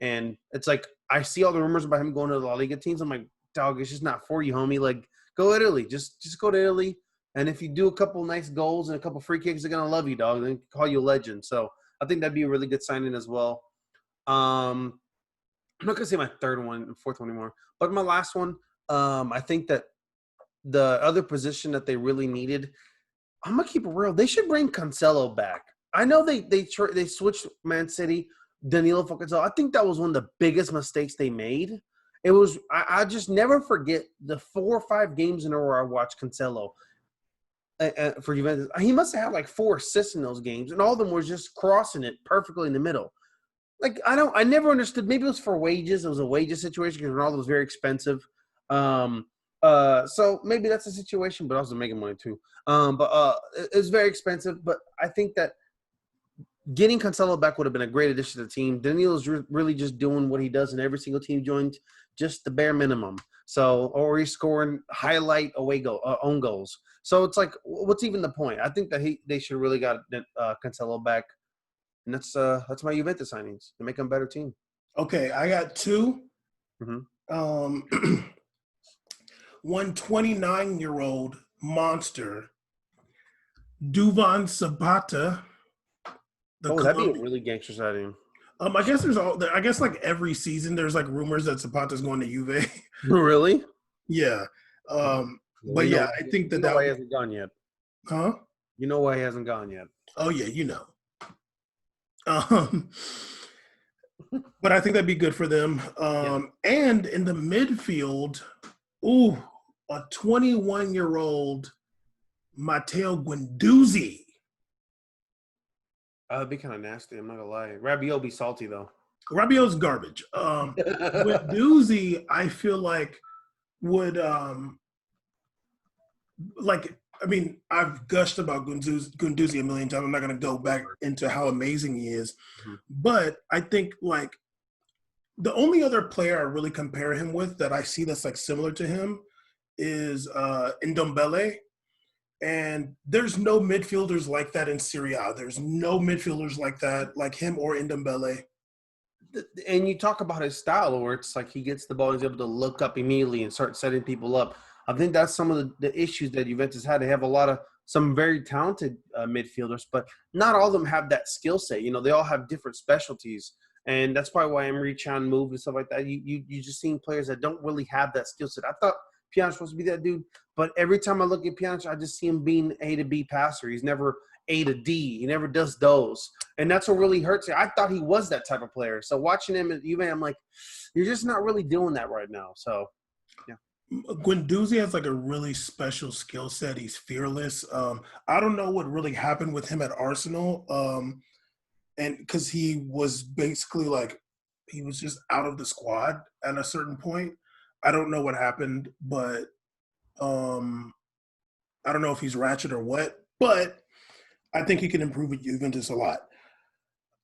And it's like I see all the rumors about him going to the La Liga teams. I'm like, dog, it's just not for you, homie. Like, go to Italy. Just go to Italy. And if you do a couple nice goals and a couple free kicks, they're gonna love you, dog. They call you a legend. So I think that'd be a really good signing as well. I'm not gonna say my third one, fourth one anymore, but my last one. I think that the other position that they really needed, I'm gonna keep it real. They should bring Cancelo back. I know they switched Man City, Danilo for Cancelo. I think that was one of the biggest mistakes they made. It was I just never forget the 4 or 5 games in a row I watched Cancelo for Juventus. He must have had like 4 assists in those games, and all of them were just crossing it perfectly in the middle. Like I never understood. Maybe it was for wages. It was a wages situation because Ronaldo was very expensive. Um, so maybe that's a situation, but also making money too. It's very expensive. But I think that getting Cancelo back would have been a great addition to the team. Danilo's really just doing what he does in every single team he joined, just the bare minimum. So, or he's scoring highlight own goals. So it's like, what's even the point? I think that they should really got Cancelo back, and that's my Juventus signings to make them a better team. Okay, I got 2. Mm-hmm. One 29-year-old monster, Duvan Zapata. That'd be a really gangster signing. I guess I guess like every season there's like rumors that Zapata's going to Juve. Really? Yeah. But yeah, I think that why he hasn't gone yet. Huh? You know why he hasn't gone yet. Oh yeah, you know. But I think that'd be good for them. And in the midfield, a 21-year-old Matteo Guendouzi. That'd be kind of nasty. I'm not gonna lie. Rabiot be salty though. Rabiot's garbage. Guendouzi, I feel like would I mean, I've gushed about Guendouzi a million times. I'm not going to go back into how amazing he is. Mm-hmm. But I think, like, the only other player I really compare him with that I see that's, like, similar to him is Ndombele. And there's no midfielders like that in Serie A. There's no midfielders like that, like him or Ndombele. And you talk about his style where it's like he gets the ball, he's able to look up immediately and start setting people up. I think that's some of the issues that Juventus had. They have some very talented midfielders, but not all of them have that skill set. You know, they all have different specialties, and that's probably why Emre Can moved and stuff like that. You just seeing players that don't really have that skill set. I thought Pjanic was supposed to be that dude, but every time I look at Pjanic, I just see him being A to B passer. He's never A to D. He never does those, and that's what really hurts me. I thought he was that type of player. So watching him at Juve, I'm like, you're just not really doing that right now. So, yeah. Guendouzi has like a really special skill set. He's fearless. I don't know what really happened with him at Arsenal, and because he was basically like he was just out of the squad at a certain point. I don't know what happened, but I don't know if he's ratchet or what. But I think he can improve at Juventus a lot.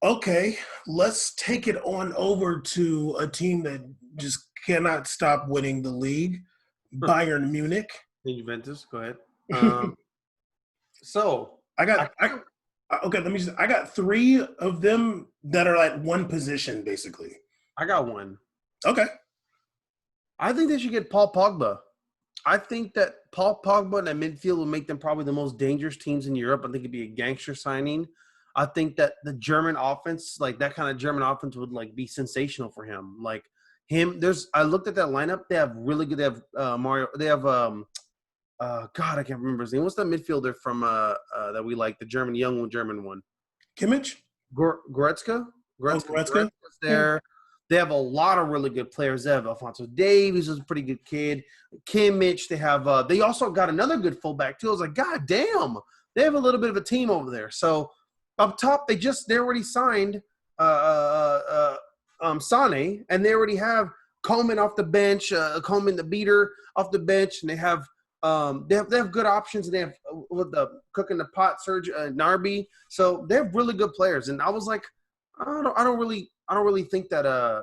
Okay, let's take it on over to a team that just cannot stop winning the league. Bayern Munich. Juventus, go ahead. So I got 3 of them that are at one position, basically. I got one. Okay. I think they should get Paul Pogba. I think that Paul Pogba in that midfield will make them probably the most dangerous teams in Europe. I think it'd be a gangster signing. I think that the German offense, like that kind of German offense, would like be sensational for him. Like him, I looked at that lineup. They have really good. They have Mario. They have God, I can't remember his name. What's that midfielder from that we like? The young German one. Kimmich. Goretzka. Goretzka's there. They have a lot of really good players. They have Alphonso Davies, who's a pretty good kid. Kimmich. They have. They also got another good fullback too. I was like, God damn, they have a little bit of a team over there. So up top, they already signed Sane, and they already have Coleman off the bench, Coleman the beater off the bench, and they have good options. And they have with the cooking the pot, Serge Narby. So they have really good players. And I was like, I don't really think that I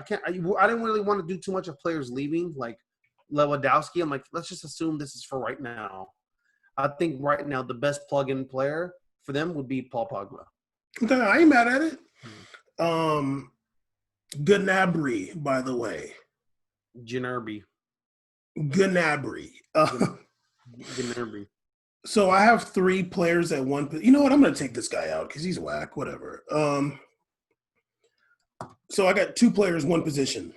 didn't really want to do too much of players leaving like Lewandowski. I'm like, let's just assume this is for right now. I think right now the best plug-in player for them would be Paul Pogba. Okay, I ain't mad at it. Gnabry, by the way. Gnabry. Gnabry. Gnabry. So I have 3 players at one. You know what? I'm going to take this guy out because he's whack. Whatever. So I got 2 players, 1 position.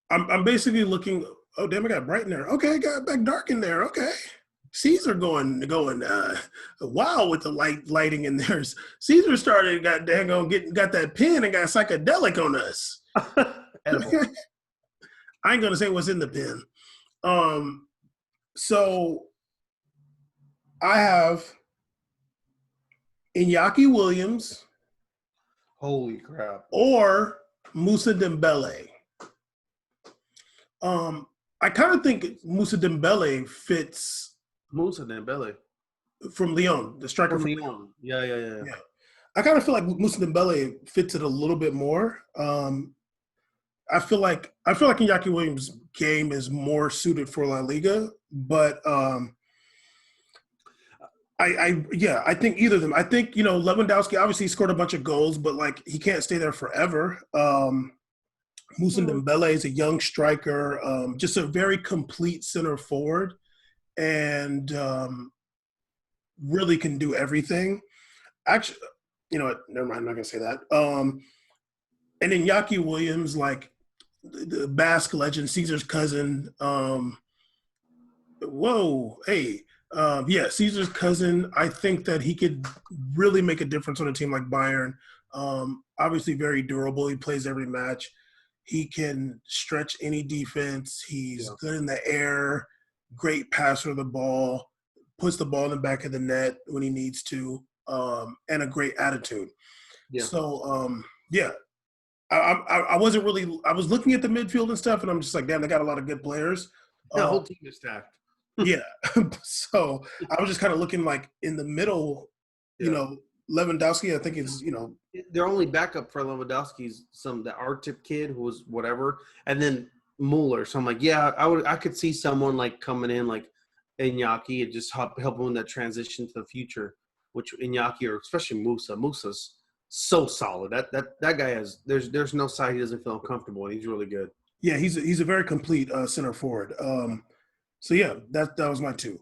I'm basically looking. Oh damn! I got bright in there. Okay, got back dark in there. Okay, Caesar going wow with the lighting in there. Caesar started got that pen and got psychedelic on us. I ain't gonna say what's in the pen. So I have Iñaki Williams. Holy crap! Or Moussa Dembele. I kind of think Moussa Dembele fits. Moussa Dembele from Lyon, the striker from Lyon. Yeah. I kind of feel like Moussa Dembele fits it a little bit more. I feel like Iñaki Williams' game is more suited for La Liga, but I think either of them. I think Lewandowski obviously scored a bunch of goals, but like he can't stay there forever. Moussa Dembele is a young striker, just a very complete center forward, and really can do everything. Actually, you know what? Never mind. I'm not gonna say that. And then Iñaki Williams, like the Basque legend, Caesar's cousin. Caesar's cousin. I think that he could really make a difference on a team like Bayern. Obviously, very durable. He plays every match. He can stretch any defense. He's good in the air, great passer of the ball, puts the ball in the back of the net when he needs to, and a great attitude. Yeah. So, I wasn't really – I was looking at the midfield and stuff, and I'm just like, damn, they got a lot of good players. The whole team is stacked. Yeah. So I was just kind of looking like in the middle, Lewandowski, I think is, Their only backup for Lewandowski is the R-tip kid who was whatever, and then Mueller. So I'm like, I could see someone like coming in like Iñaki and just help him in that transition to the future, which Iñaki or especially Musa's so solid. That guy has there's no side he doesn't feel uncomfortable, and he's really good. Yeah, he's a very complete center forward. So yeah, that was my 2.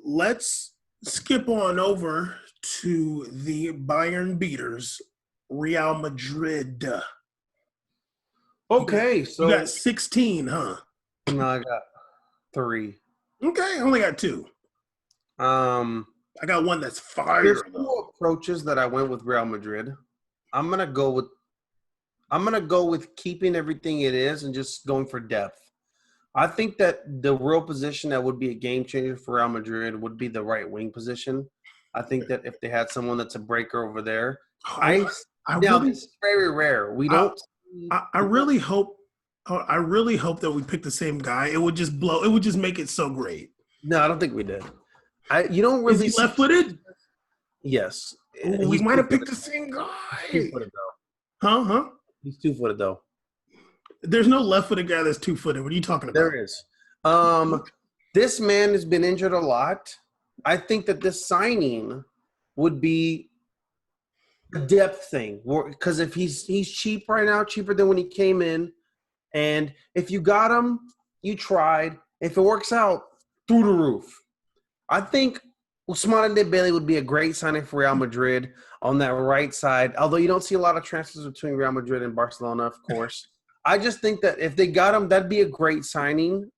Let's skip on over to the Bayern beaters, Real Madrid. Okay, so you got 16, huh? No, I got 3. Okay, I only got 2. I got one that's fire. There's 2 approaches that I went with Real Madrid. I'm gonna go with keeping everything it is and just going for depth. I think that the real position that would be a game changer for Real Madrid would be the right wing position. I think that if they had someone that's a breaker over there, this is very rare. We don't. I really hope that we pick the same guy. It would just blow. It would just make it so great. No, I don't think we did. You don't really. Is he left-footed? Yes. We might have picked the same guy. 2-footed though. Huh? He's 2-footed though. There's no left-footed guy that's 2-footed. What are you talking about? There is. This man has been injured a lot. I think that this signing would be a depth thing. Because if he's cheap right now, cheaper than when he came in, and if you got him, you tried. If it works out, through the roof. I think Ousmane Dembele would be a great signing for Real Madrid on that right side, although you don't see a lot of transfers between Real Madrid and Barcelona, of course. I just think that if they got him, that'd be a great signing.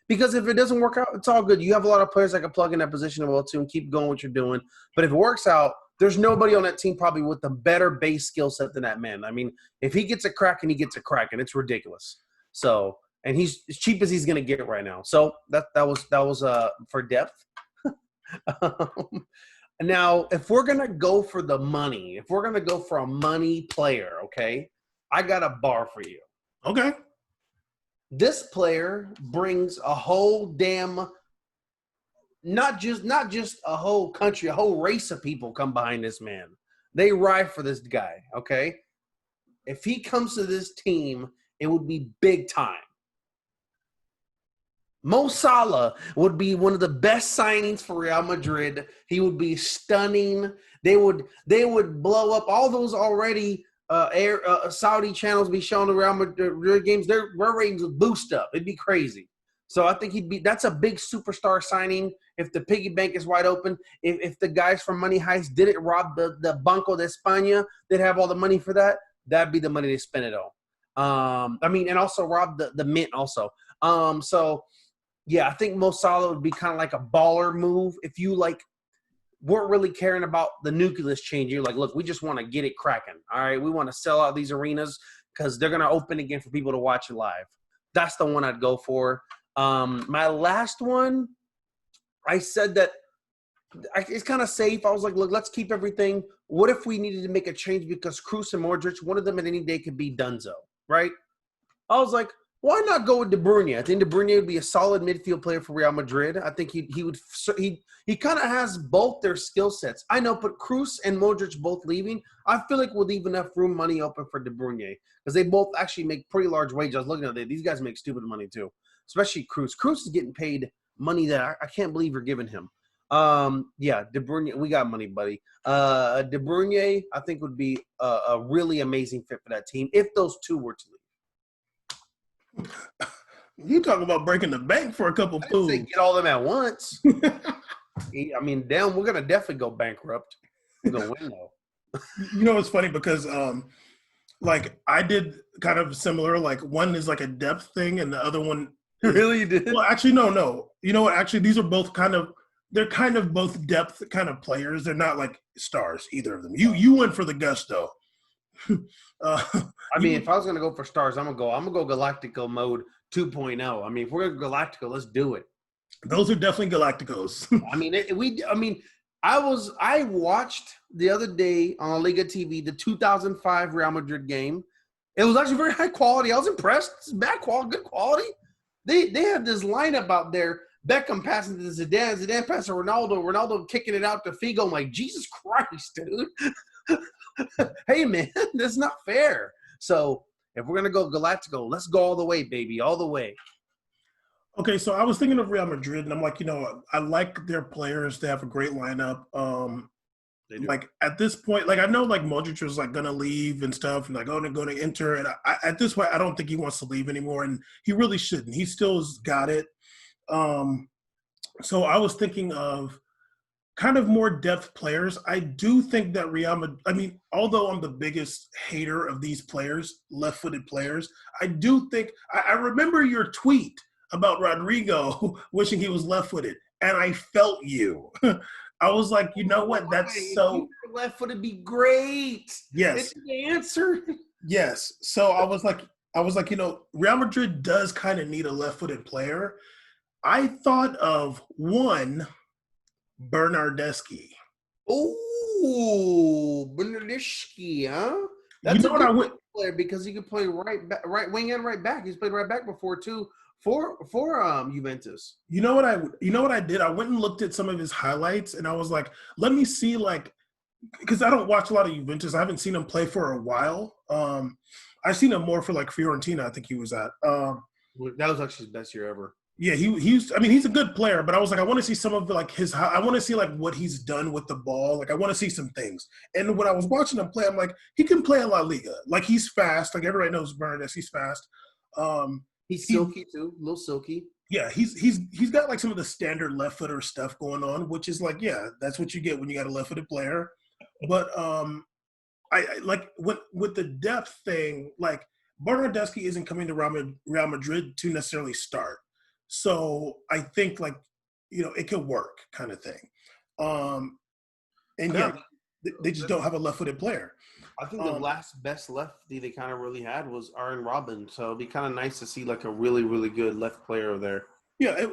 Because if it doesn't work out, it's all good. You have a lot of players that can plug in that position well too and keep going what you're doing. But if it works out, There's nobody on that team probably with a better base skill set than that man. I mean, if he gets a crack and he gets a crack, and it's ridiculous. So, and he's as cheap as he's going to get right now. So that was for depth. Now, if we're going to go for the money, if we're going to go for a money player, okay, I got a bar for you. Okay. This player brings a whole damn not just a whole country, a whole race of people come behind this man. They ride for this guy, okay? If he comes to this team, it would be big time. Mo Salah would be one of the best signings for Real Madrid. He would be stunning. They would blow up all those already Saudi channels be showing the Real Madrid games. Their ratings would boost up. It'd be crazy. So I think that's a big superstar signing. If the piggy bank is wide open, if the guys from Money Heist didn't rob the Banco de España, they'd have all the money for that. That'd be the money they spend it on. And also rob the mint also. So yeah, I think Mo Salah would be kind of like a baller move. If you weren't really caring about the nucleus change, you're like, look, we just want to get it cracking. All right, we want to sell out these arenas because they're gonna open again for people to watch it live. That's the one I'd go for. My last one, I said that it's kind of safe. I was like, look, let's keep everything. What if we needed to make a change because Kroos and Modric, one of them at any day could be Dunzo, right? I was like, why not go with De Bruyne? I think De Bruyne would be a solid midfield player for Real Madrid. I think he kind of has both their skill sets. I know, but Kroos and Modric both leaving, I feel like we'll leave enough money open for De Bruyne because they both actually make pretty large wages. I was looking at it. These guys make stupid money too, especially Kroos. Kroos is getting paid money that I can't believe you're giving him. Yeah, De Bruyne, we got money, buddy. De Bruyne, I think would be a really amazing fit for that team if those two were to leave. You talking about breaking the bank for a couple I didn't say fools. get all them at once. I mean, damn, we're gonna definitely go bankrupt. We're gonna win though. You know, it's funny because I did kind of similar. Like one is like a depth thing, and the other one Really, you did? well, actually, no. You know what? Actually, these are both they're kind of both depth kind of players. They're not like stars, either of them. You went for the gusto. I mean, if I was gonna go for stars, I'm gonna go Galactico mode 2.0. I mean, if we're gonna go Galactico, let's do it. Those are definitely Galacticos. I mean, I watched the other day on Liga TV the 2005 Real Madrid game. It was actually very high quality. I was impressed. It's bad quality, good quality. They had this lineup out there. Beckham passing to Zidane, Zidane passing to Ronaldo, Ronaldo kicking it out to Figo. I'm like, Jesus Christ, dude. Hey, man, that's not fair. So if we're going to go Galactico, let's go all the way, baby, all the way. Okay, so I was thinking of Real Madrid, and I'm like, I like their players. They have a great lineup. Like at this point, like I know like Modric was like gonna leave and stuff, and like going to Inter, and at this point, I don't think he wants to leave anymore, and he really shouldn't. He still's got it. So I was thinking of kind of more depth players. I do think that Real Madrid, I mean, although I'm the biggest hater of these players, left-footed players, I do think I remember your tweet about Rodrigo wishing he was left-footed, and I felt you. I was like, you know what? That's so left-footed be great. Yes. It's the answer. Yes. So I was like, Real Madrid does kind of need a left-footed player. I thought of one, Bernardeschi. Oh, Bernardeschi, huh? That's a good player because he could play right wing and right back. He's played right back before too. For Juventus. You know what I did? I went and looked at some of his highlights, and I was like, let me see, like, because I don't watch a lot of Juventus. I haven't seen him play for a while. I've seen him more for like Fiorentina. I think he was at. That was actually his best year ever. Yeah, he's. I mean, he's a good player, but I was like, I want to see some of like his. I want to see like what he's done with the ball. Like, I want to see some things. And when I was watching him play, I'm like, he can play in La Liga. Like, he's fast. Like everybody knows Bernardeschi's fast. He's silky too, a little silky. Yeah, he's got like some of the standard left footer stuff going on, which is like, yeah, that's what you get when you got a left footed player. But I like with the depth thing, like Bernardeschi isn't coming to Real Madrid to necessarily start. So I think like, it could work kind of thing. And yeah, They just don't have a left-footed player. I think the Um, last best lefty they kind of really had was Aaron Robin. So it'd be kind of nice to see like a really, really good left player there. yeah,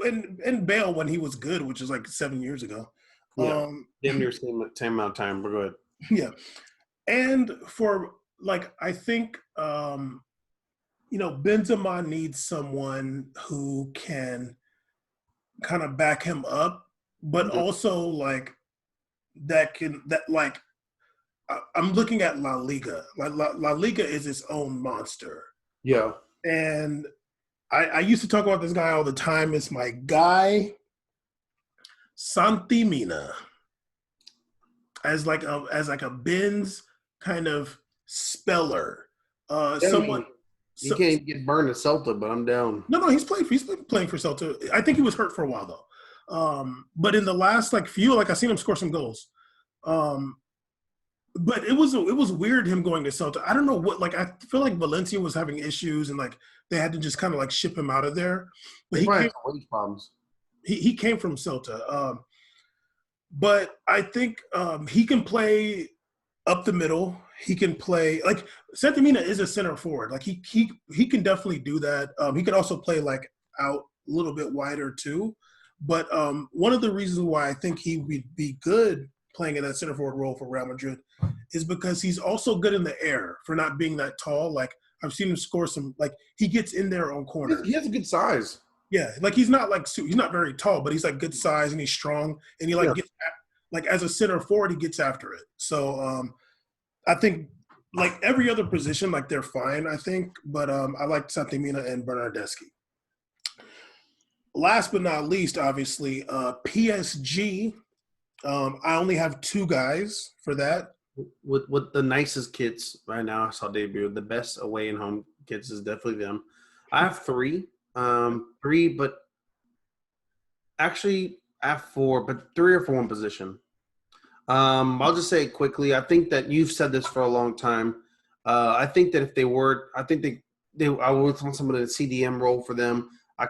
and Bale when he was good, which is like 7 years ago. Yeah. Um, Damn near same amount of time, but go ahead. yeah, and for like I think Benzema needs someone who can kind of back him up, but Mhm. also like that like I'm looking at La Liga. La Liga is its own monster, Yeah. and I used to talk about this guy all the time. It's my guy Santi Mina as like a Benz kind of speller. I Someone. mean, he So, can't get burned at Celta, but I'm down. no, he's been playing for Celta. I think he was hurt for a while though. But in the last like few, like I seen him score some goals. Um, but it was weird him going to Celta. I don't know what, like I feel like Valencia was having issues and like they had to just kind of like ship him out of there. But They he probably came have some wage problems. he came from Celta. But I think he can play up the middle. He can play like Santamina is a center forward. Like he can definitely do that. He can also play like out a little bit wider too. But one of the reasons why I think he would be good playing in that center forward role for Real Madrid is because he's also good in the air for not being that tall. Like I've seen him score some, like he gets in there on He corners. has a good size. Yeah, like he's not very tall, but he's like good size and he's strong and he like Yeah. gets like as a center forward he gets after it. So I think like every other position, like they're fine, I think. But I like Santimina and Bernardeschi. Last but not least, obviously, PSG. I only have two guys for that. With the nicest kids right now I saw debut, the best away and home kids is definitely them. I have three. Three, but actually I have four, but three are for one position. I'll just say it quickly. I think that you've said this for a long time. I think that if they were, I think I would want someone in a CDM role for them. I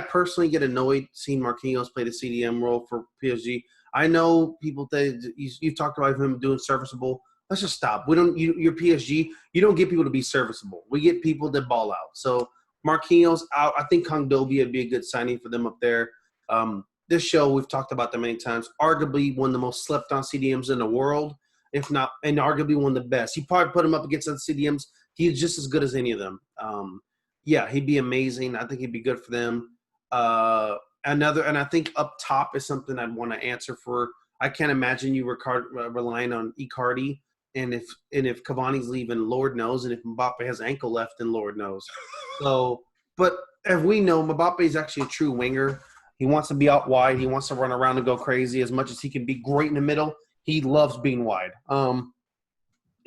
personally get annoyed seeing Marquinhos play the CDM role for PSG. I know people that you've talked about him doing serviceable. Let's just stop. We don't. You're PSG. You don't get people to be serviceable. We get people that ball out. So Marquinhos out. I think Kongdobi would be a good signing for them up there. This show, we've talked about them many times, arguably one of the most slept on CDMs in the world, if not, and arguably one of the best. You probably put him up against other CDMs. He's just as good as any of them. Yeah, he'd be amazing. I think he'd be good for them. And I think up top is something I'd want to answer for. I can't imagine you relying on Icardi, and if Cavani's leaving, Lord knows, and if Mbappe has ankle left, then Lord knows. So, but as we know, Mbappe is actually a true winger. He wants to be out wide. He wants to run around and go crazy as much as he can be great in the middle. He loves being wide.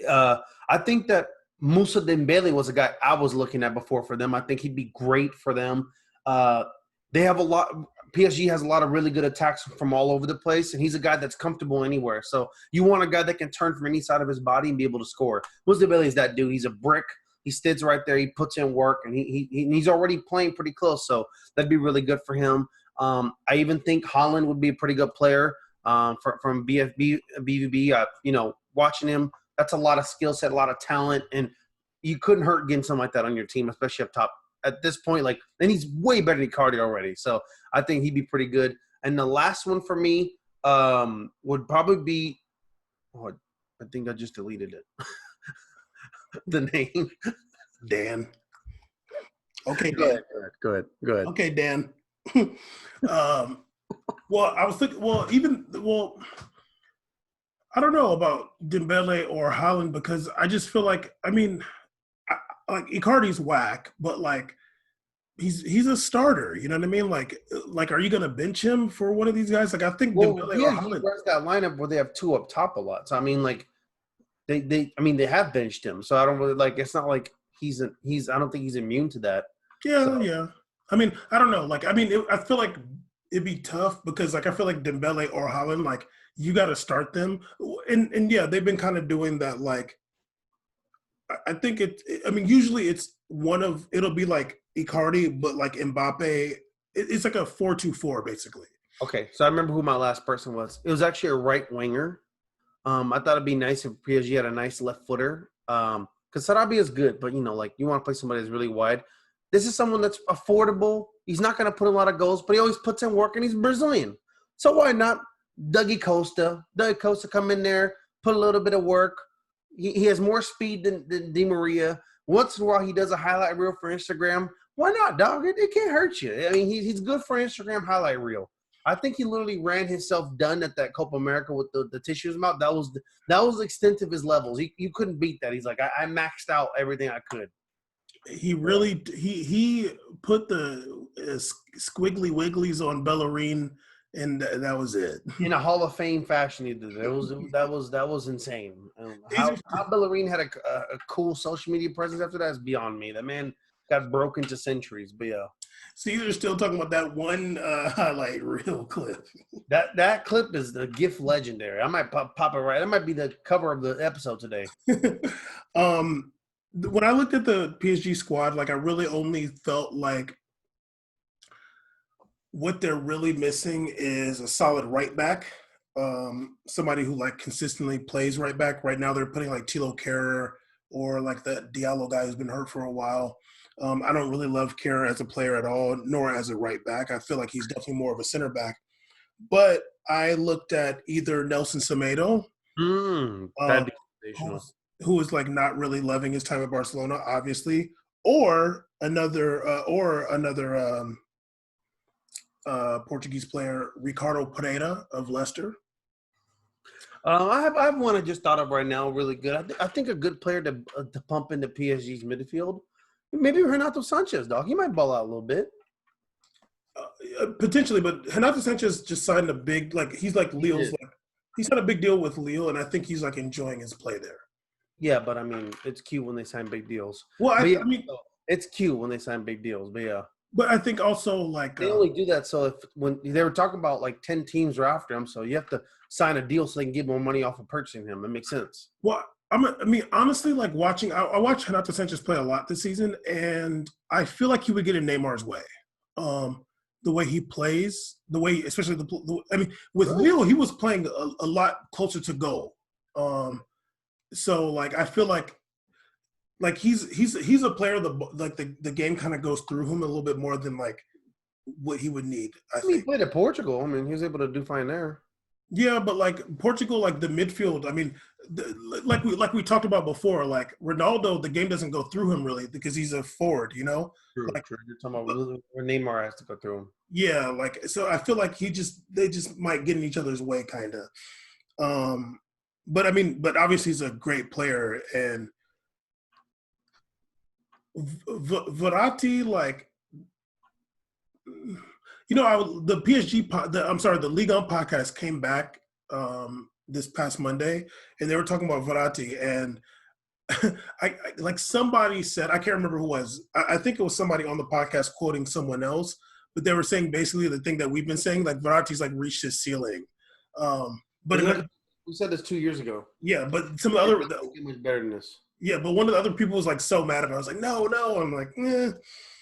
I think that Musa Dembele was a guy I was looking at before for them. I think he'd be great for them. They have a lot. PSG has a lot of really good attacks from all over the place, and he's a guy that's comfortable anywhere. So you want a guy that can turn from any side of his body and be able to score. Musa Dembele is that dude. He's a brick. He stands right there. He puts in work, and he's already playing pretty close. So that'd be really good for him. I even think Holland would be a pretty good player from BVB. Watching him, that's a lot of skill set, a lot of talent, and you couldn't hurt getting something like that on your team, especially up top. At this point, and he's way better than Cardi already. So I think he'd be pretty good. And the last one for me would probably be, I think I just deleted it. The name. Dan. Okay, Go Dan. ahead. Go ahead. Okay, Dan. Well, I was thinking. I don't know about Dembele or Holland because I just feel like like Icardi's whack, but like he's a starter. You know what I mean? Like are you gonna bench him for one of these guys? Like I think Well, Dembele or yeah, he Holland. runs that lineup where they have two up top a lot. So I mean, they have benched him. So I don't really it's not like I don't think he's immune to that. Yeah, So yeah. I don't know. I feel like it'd be tough because like I feel like Dembele or Holland, like you got to start them, and yeah, they've been kind of doing that. Like I think usually it'll be like Icardi, but like Mbappe, it's like a 4-2-4 basically. okay, so I remember who my last person was. It was actually a right winger. I thought it'd be nice if PSG had a nice left footer. Because Sarabia is good, but like you want to play somebody that's really wide. This is someone that's affordable. He's not going to put a lot of goals, but he always puts in work, and he's Brazilian. So why not Dougie Costa? Dougie Costa come in there, put a little bit of work. He has more speed than Di Maria. Once in a while, he does a highlight reel for Instagram. Why not, dog? It can't hurt you. I mean, he's good for Instagram highlight reel. I think he literally ran himself done at that Copa America with the tissue in his mouth. That was the extent of his levels. You couldn't beat that. He's like, I maxed out everything I could. He really he put the squiggly wigglies on Bellerin, and that was it. In a Hall of Fame fashion, he did. That was insane. How Bellerin had a cool social media presence after that is beyond me. That man got broken to centuries. But yeah. Caesar's still talking about that one highlight reel clip. That clip is the GIF legendary. I might pop it right. That might be the cover of the episode today. When I looked at the PSG squad, like I really only felt like what they're really missing is a solid right back. Somebody who like consistently plays right back. Right now they're putting like Tilo Kehrer or like the Diallo guy who's been hurt for a while. I don't really love Kehrer as a player at all, nor as a right back. I feel like he's definitely more of a center back. But I looked at either Nelson Semedo, That'd be sensational. who is like not really loving his time at Barcelona, obviously, or another Portuguese player, Ricardo Pereira of Leicester. I have one I just thought of right now, really good. I think a good player to pump into PSG's midfield, maybe Renato Sanchez, dog. He might ball out a little bit. Potentially, but Renato Sanchez just signed a big, like he's like Lille's, like he's had a big deal with Lille, and I think he's like enjoying his play there. Yeah, but I mean, it's cute when they sign big deals. Well, I mean, it's cute when they sign big deals, but yeah. But I think also like they only do that so when they were talking about like 10 teams are after him, so you have to sign a deal so they can get more money off of purchasing him. It makes sense. Well, I mean, honestly, like I watched Renato Sanchez play a lot this season, and I feel like he would get in Neymar's way. The way he plays, the way, especially with Lille, he was playing a lot closer to goal. So like I feel like he's a player that the game kind of goes through him a little bit more than like what he would need. I think he played at Portugal. I mean, he was able to do fine there. Yeah, but like Portugal, like the midfield. I mean, like we talked about before. Like Ronaldo, the game doesn't go through him really because he's a forward. You know, true. You're talking about where Neymar has to go through him. Yeah, like so. I feel like they just might get in each other's way, kind of. But I mean, but obviously he's a great player, and Verratti, like, you know, the Ligue 1 podcast came back this past Monday, and they were talking about Verratti, and I like somebody said, I can't remember who it was. I think it was somebody on the podcast quoting someone else, but they were saying basically the thing that we've been saying, like Verratti's like reached his ceiling. But we said this 2 years ago. Yeah, but some of the other much better than this. Yeah, but one of the other people was like so mad at me. I was like, no. I'm like,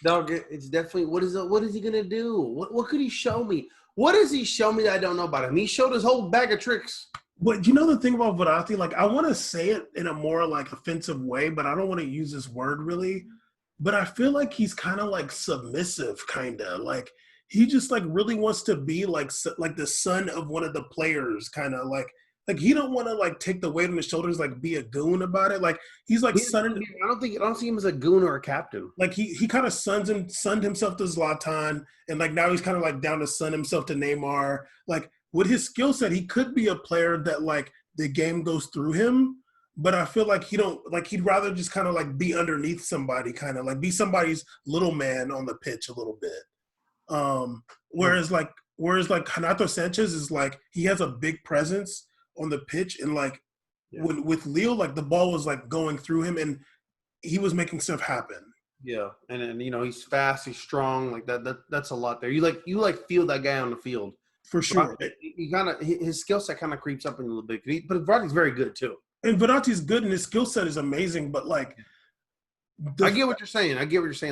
Dog, it's definitely what is he gonna do? What could he show me? What does he show me that I don't know about him? He showed his whole bag of tricks. But you know the thing about Verratti, like I want to say it in a more like offensive way, but I don't want to use this word really. But I feel like he's kind of like submissive, kind of like he just like really wants to be like the son of one of the players, kind of like he don't want to like take the weight on his shoulders, like be a goon about it. Like he's like I don't see him as a goon or a captain. Like he kind of sunned himself to Zlatan, and like now he's kind of like down to sun himself to Neymar. Like with his skill set, he could be a player that like the game goes through him. But I feel like he'd rather just kind of like be underneath somebody, kind of like be somebody's little man on the pitch a little bit. Whereas Renato Sanchez is like he has a big presence on the pitch, and like with Lille, like the ball was like going through him and he was making stuff happen. Yeah, and you know he's fast, he's strong, like that's a lot there. You feel that guy on the field for sure. He kind of his skill set kind of creeps up in a little bit, but Verratti's very good too. And Verratti's good, and his skill set is amazing. But like, I get what you're saying.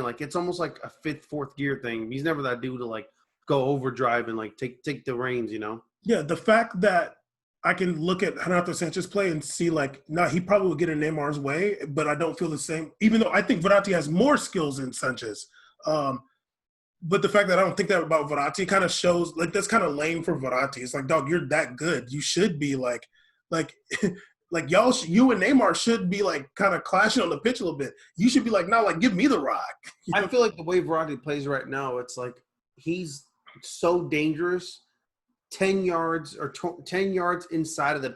Like it's almost like a fifth, fourth gear thing. He's never that dude to like go overdrive and like take the reins, you know. Yeah, the fact that I can look at Renato Sanchez play and see like, nah, he probably would get in Neymar's way, but I don't feel the same. Even though I think Verratti has more skills than Sanchez, um, but the fact that I don't think that about Verratti kind of shows like that's kind of lame for Verratti. It's like, dog, you're that good. You should be like, like y'all, you and Neymar should be like kind of clashing on the pitch a little bit. You should be like, no, like give me the rock. You I know? feel like the way Verratti plays right now, it's like he's so dangerous. 10 yards or 10 yards inside of the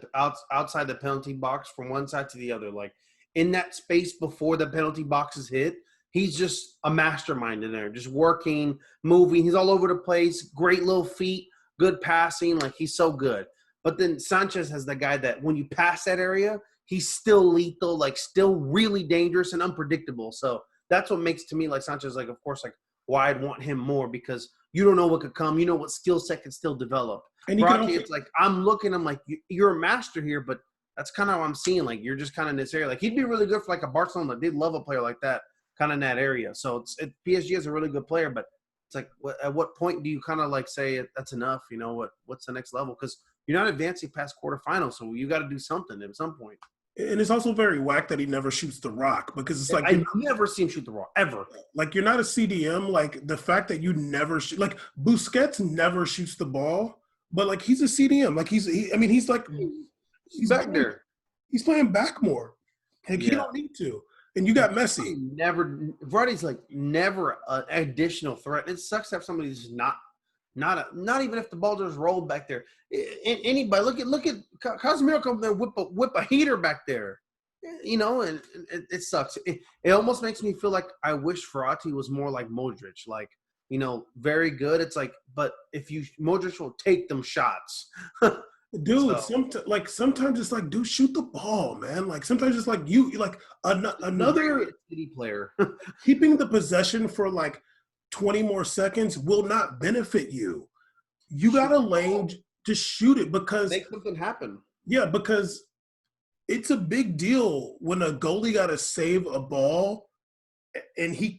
outside the penalty box from one side to the other, like in that space before the penalty box is hit, he's just a mastermind in there, just working, moving. He's all over the place, great little feet, good passing, like he's so good. But then Sanchez has the guy that when you pass that area, he's still lethal, like still really dangerous and unpredictable. So that's what makes to me like Sanchez, like of course, like why I'd want him more, because you don't know what could come. You know what skill set can still develop. And you can Verratti, also, it's like I'm looking. I'm like, you're a master here, but that's kind of what I'm seeing. Like you're just kind of in this area. Like he'd be really good for like a Barcelona. They'd love a player like that, kind of in that area. So PSG is a really good player, but it's like, at what point do you kind of like say that's enough? You know what's the next level? Because you're not advancing past quarterfinals, so you got to do something at some point. and it's also very whack that he never shoots the rock because it's like I never see him shoot the ball ever. like you're not a CDM. Like the fact that you never shoot, like Busquets never shoots the ball, but like he's a CDM. Like I mean, he's like He's back there. he's playing back more. Like he Yeah. don't need to. And you got Messi. Verratti's like never an additional threat. It sucks to have somebody who's not even if the ball just rolled back there. Anybody look at Casemiro come there, whip a heater back there, you know, and it sucks. It almost makes me feel like I wish Verratti was more like Modric, like, you know, very good. It's like, but if Modric will take them shots. Dude, So, sometimes it's like, dude, shoot the ball, man. Like sometimes it's like you like another city player. keeping the possession for like 20 more seconds will not benefit you. You got a lane, just shoot it because Make something happen. yeah, because it's a big deal when a goalie got to save a ball and he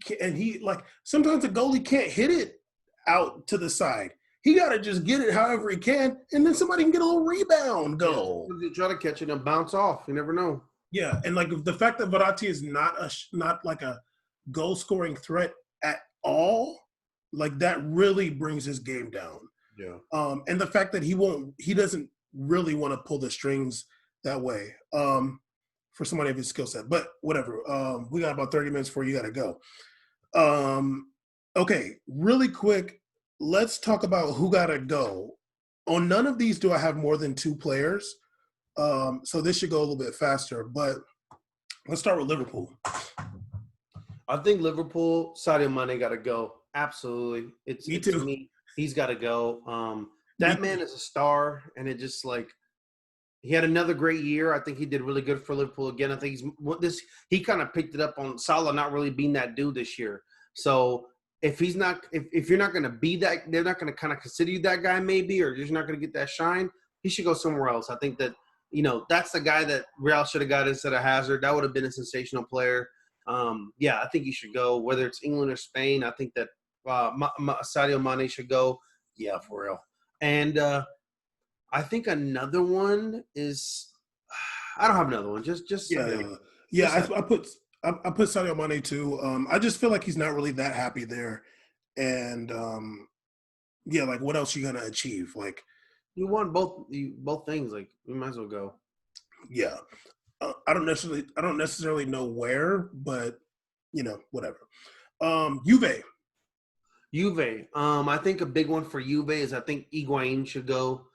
like sometimes the goalie can't hit it out to the side. He got to just get it however he can, and then somebody can get a little rebound goal. Yeah, you try to catch it and bounce off. You never know. Yeah, and like the fact that Verratti is not like a goal scoring threat at all, like that really brings his game down. Yeah. And the fact that he doesn't really want to pull the strings that way for somebody of his skill set. But whatever. We got about 30 minutes before you got to go. Okay, really quick. Let's talk about who got to go. On none of these do I have more than two players. So this should go a little bit faster. But let's start with Liverpool. I think Liverpool, Sadio Mane got to go. Absolutely. Me too. To me, he's got to go. That man is a star, and it just like he had another great year. I think he did really good for Liverpool again. I think he kind of picked it up on Salah not really being that dude this year. So if he's not, if you're not going to be that, they're not going to kind of consider you that guy maybe, or you're just not going to get that shine. He should go somewhere else. I think that, you know, that's the guy that Real should have got instead of Hazard. That would have been a sensational player. Yeah, I think he should go, whether it's England or Spain. I think that Sadio Mane should go. Yeah, for real. And I think another one is I don't have another one. Just I put Sadio Mane too. I just feel like he's not really that happy there, and yeah, like what else you gonna achieve? Like you want both things. Like you might as well go. Yeah, I don't necessarily know where, but you know, whatever. Juve. I think a big one for Juve is I think Higuain should go.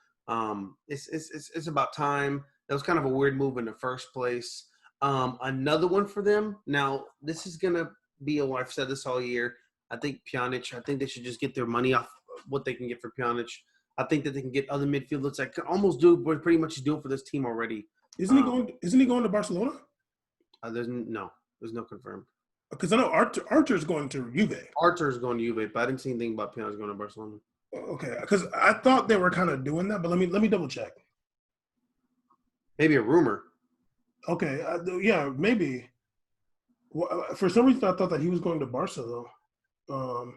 It's about time. That was kind of a weird move in the first place. Another one for them. Now, this is gonna be I've said this all year. I think Pjanic. I think they should just get their money off what they can get for Pjanic. I think that they can get other midfielders that can almost do what pretty much doing for this team already. Isn't he going to Barcelona? There's no confirmed. Because I know Archer's going to Juve. Archer's going to Juve, but I didn't see anything about Pjanic going to Barcelona. Okay, because I thought they were kind of doing that, but let me double check. Maybe a rumor. Okay, yeah, maybe. For some reason, I thought that he was going to Barca though.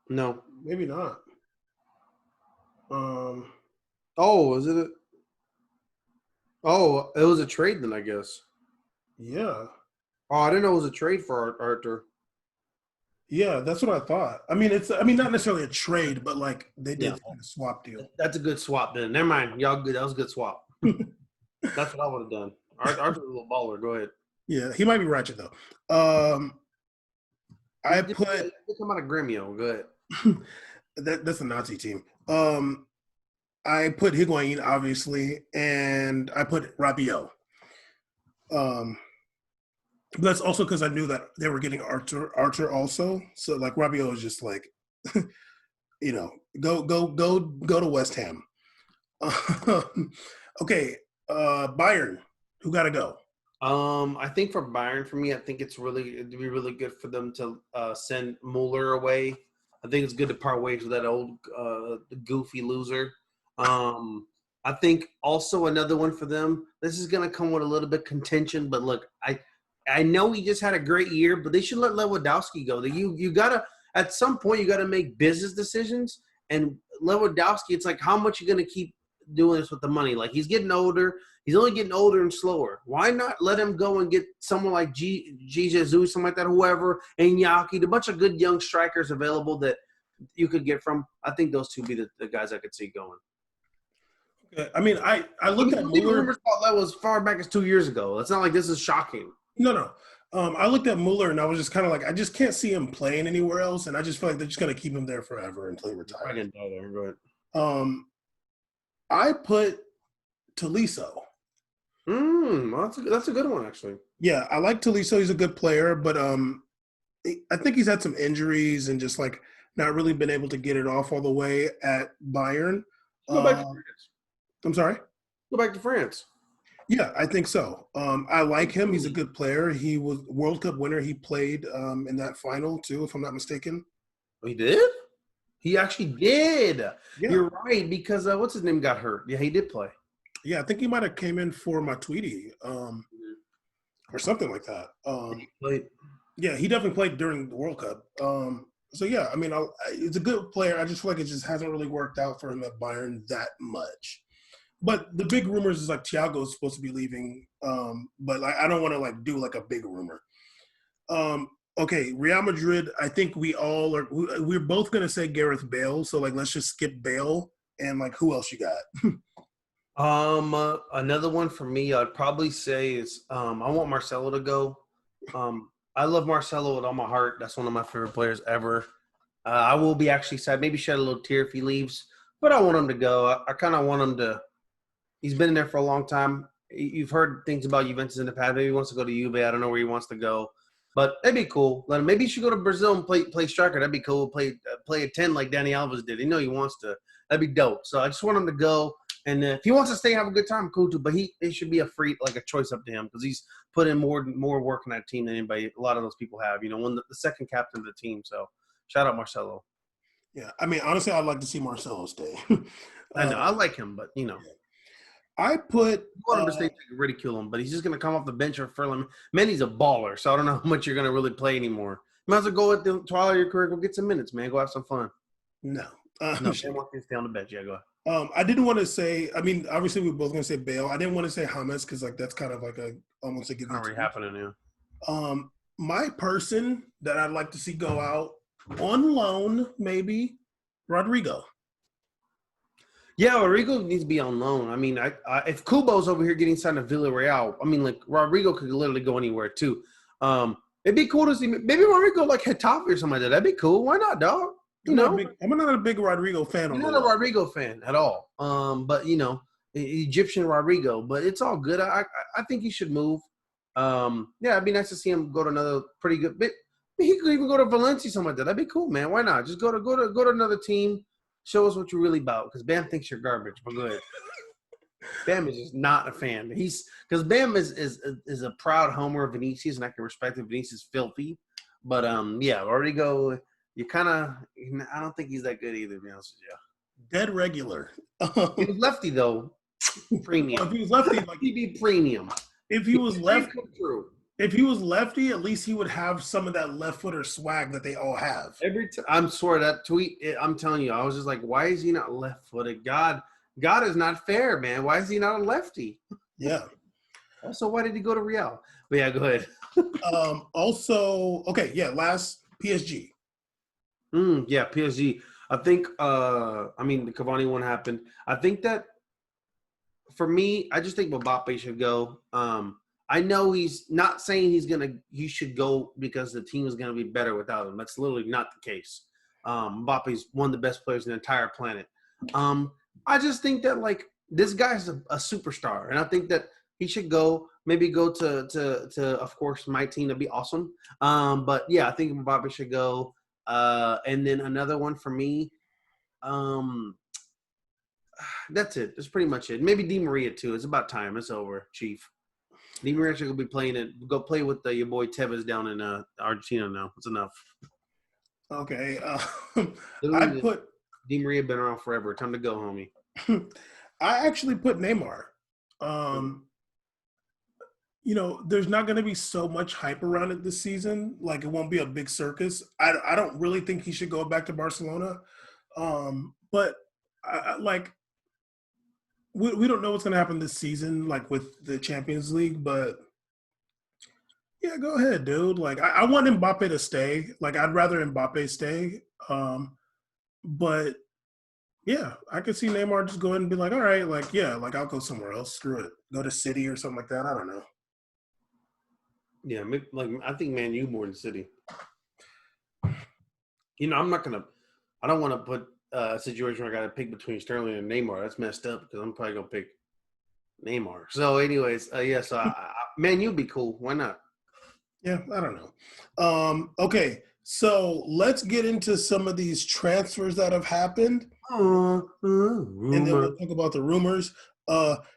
No, maybe not. Oh, is it? Oh, it was a trade then, I guess. Yeah. Oh, I didn't know it was a trade for Arthur. Yeah, that's what I thought. I mean, it's I mean not necessarily a trade, but like they Yeah, did kind of swap deal. that's a good swap then. Never mind, y'all good. That was a good swap. That's what I would have done. Arthur's a little baller. Go ahead. Yeah, he might be ratchet though. I put He come out of Gremio. Go ahead. that's a Nazi team. I put Higuain obviously, and I put Rabiot. Um, but that's also because I knew that they were getting Archer also. So like Rabiot is just like, go to West Ham. Okay, Bayern, who got to go? I think for Bayern, for me, I think it'd be really good for them to send Mueller away. I think it's good to part ways with that old goofy loser. Um, I think also another one for them. This is going to come with a little bit contention, but look, I know he just had a great year, but they should let Lewandowski go. You gotta at some point you gotta make business decisions. And Lewandowski, it's like how much you gonna keep doing this with the money? Like he's getting older. He's only getting older and slower. Why not let him go and get someone like Jesus, something like that, whoever, and Iñaki, a bunch of good young strikers available that you could get from. I think those two be the guys I could see going. I mean, I looked at Even Mueller. rumors about that was far back as 2 years ago. It's not like this is shocking. No, no. I looked at Mueller and I was just kind of like, I just can't see him playing anywhere else, and I just feel like they're just gonna keep him there forever until he I retires. didn't know there. Go ahead. Um, I put Taliso. Well, that's a good one actually. Yeah, I like Taliso. He's a good player, but I think he's had some injuries and just like not really been able to get it off all the way at Bayern. Go back to Uh, France. I'm sorry. Go back to France. Yeah, I think so. I like him. He's a good player. He was World Cup winner. He played in that final too, if I'm not mistaken. He did. He actually did. Yeah, You're right because what's his name got hurt. Yeah, he did play. yeah. I think he might have came in for my Tweety or something like that. He played. Yeah, he definitely played during the World Cup. So yeah, I mean, it's a good player. I just feel like it just hasn't really worked out for him at Bayern that much. But the big rumors is like Thiago is supposed to be leaving. But like I don't want to like do like a big rumor. Okay, Real Madrid. I think we all are. We're both gonna say Gareth Bale. So like, let's just skip Bale and like, who else you got? Another one for me, I'd probably say is I want Marcelo to go. I love Marcelo with all my heart. That's one of my favorite players ever. I will be actually sad, maybe shed a little tear if he leaves, but I want him to go. I kind of want him to. He's been in there for a long time. You've heard things about Juventus in the past. Maybe he wants to go to Juve. I don't know where he wants to go, but that'd be cool. Maybe he should go to Brazil and play striker. That'd be cool. Play a 10 like Danny Alves did. You know he wants to. That'd be dope. So I just want him to go. And if he wants to stay and have a good time, cool too. But it should be a free, like a choice up to him because he's put in more work in that team than anybody. A lot of those people have. One the second captain of the team. So shout out Marcelo. Yeah, I mean, honestly, I'd like to see Marcelo stay. I know uh, I like him, but I put. you want him to stay to ridicule him, but he's just going to come off the bench or him. Man, he's a baller, so I don't know how much you're going to really play anymore. You might as well go at the twilight of your career, go get some minutes, man. Go have some fun. No, No, Ben wants to stay on the bench. Yeah, go ahead. I didn't want to say. I mean, obviously, we're both gonna say Bale. I didn't want to say James because like that's kind of like a almost a give. Already happening now. My person that I'd like to see go out on loan, maybe Rodrigo. Yeah, Rodrigo needs to be on loan. I mean, if Kubo's over here getting signed to Villarreal, I mean, like Rodrigo could literally go anywhere too. It'd be cool to see maybe Rodrigo like Getafe or something like that. That'd be cool. Why not, dog? I'm not a big Rodrigo fan. I'm not a Rodrigo fan at all. But Egyptian Rodrigo. But it's all good. I think he should move. Yeah, it'd be nice to see him go to another pretty good bit. He could even go to Valencia, something like that. That'd be cool, man. Why not? Just go to another team. Show us what you're really about. Because Bam thinks you're garbage. But go ahead. Bam is just not a fan. Because Bam is a proud homer of Vinicius, and I can respect it. Vinicius is filthy. But yeah, Rodrigo. You kind of, I don't think he's that good either, to be honest with you. Dead regular. He was lefty, though. Premium. If he was lefty, like he'd be premium. If he was lefty, at least he would have some of that left footer swag that they all have. I'm sure that tweet, I'm telling you, I was just like, why is he not left footed? God, God is not fair, man. Why is he not a lefty? Yeah. Also, why did he go to Real? But yeah, go ahead. Also, okay, yeah, last PSG. Yeah, PSG. I think I mean the Cavani one happened. I think that for me, I just think Mbappe should go. I know he's not saying he should go because the team is gonna be better without him. That's literally not the case. Mbappe's one of the best players in the entire planet. I just think that like this guy's a superstar, and I think that he should go. Maybe go to of course my team. That'd be awesome. But yeah, I think Mbappe should go. And then another one for me. Um, that's it. That's pretty much it. Maybe Di Maria too. It's about time. It's over, Chief. Di Maria should be playing it. Go play with your boy Tevez down in Argentina now. It's enough. Okay. I Literally, put Di Maria been around forever. Time to go, homie. I actually put Neymar. Um, there's not going to be so much hype around it this season. Like, it won't be a big circus. I don't really think he should go back to Barcelona. But like, we don't know what's going to happen this season, like with the Champions League. But yeah, go ahead, dude. Like, I want Mbappe to stay. Like, I'd rather Mbappe stay. But yeah, I could see Neymar just go ahead and be like, all right, like, yeah, like I'll go somewhere else. Screw it. Go to City or something like that. I don't know. Yeah, maybe, like I think Man U more than City. I'm not gonna. I don't want to put a situation where I got to pick between Sterling and Neymar. That's messed up because I'm probably gonna pick Neymar. So, anyways, yeah. So, Man U be cool. Why not? Yeah, I don't know. Okay, so let's get into some of these transfers that have happened, and then we'll Rumor. talk about the rumors.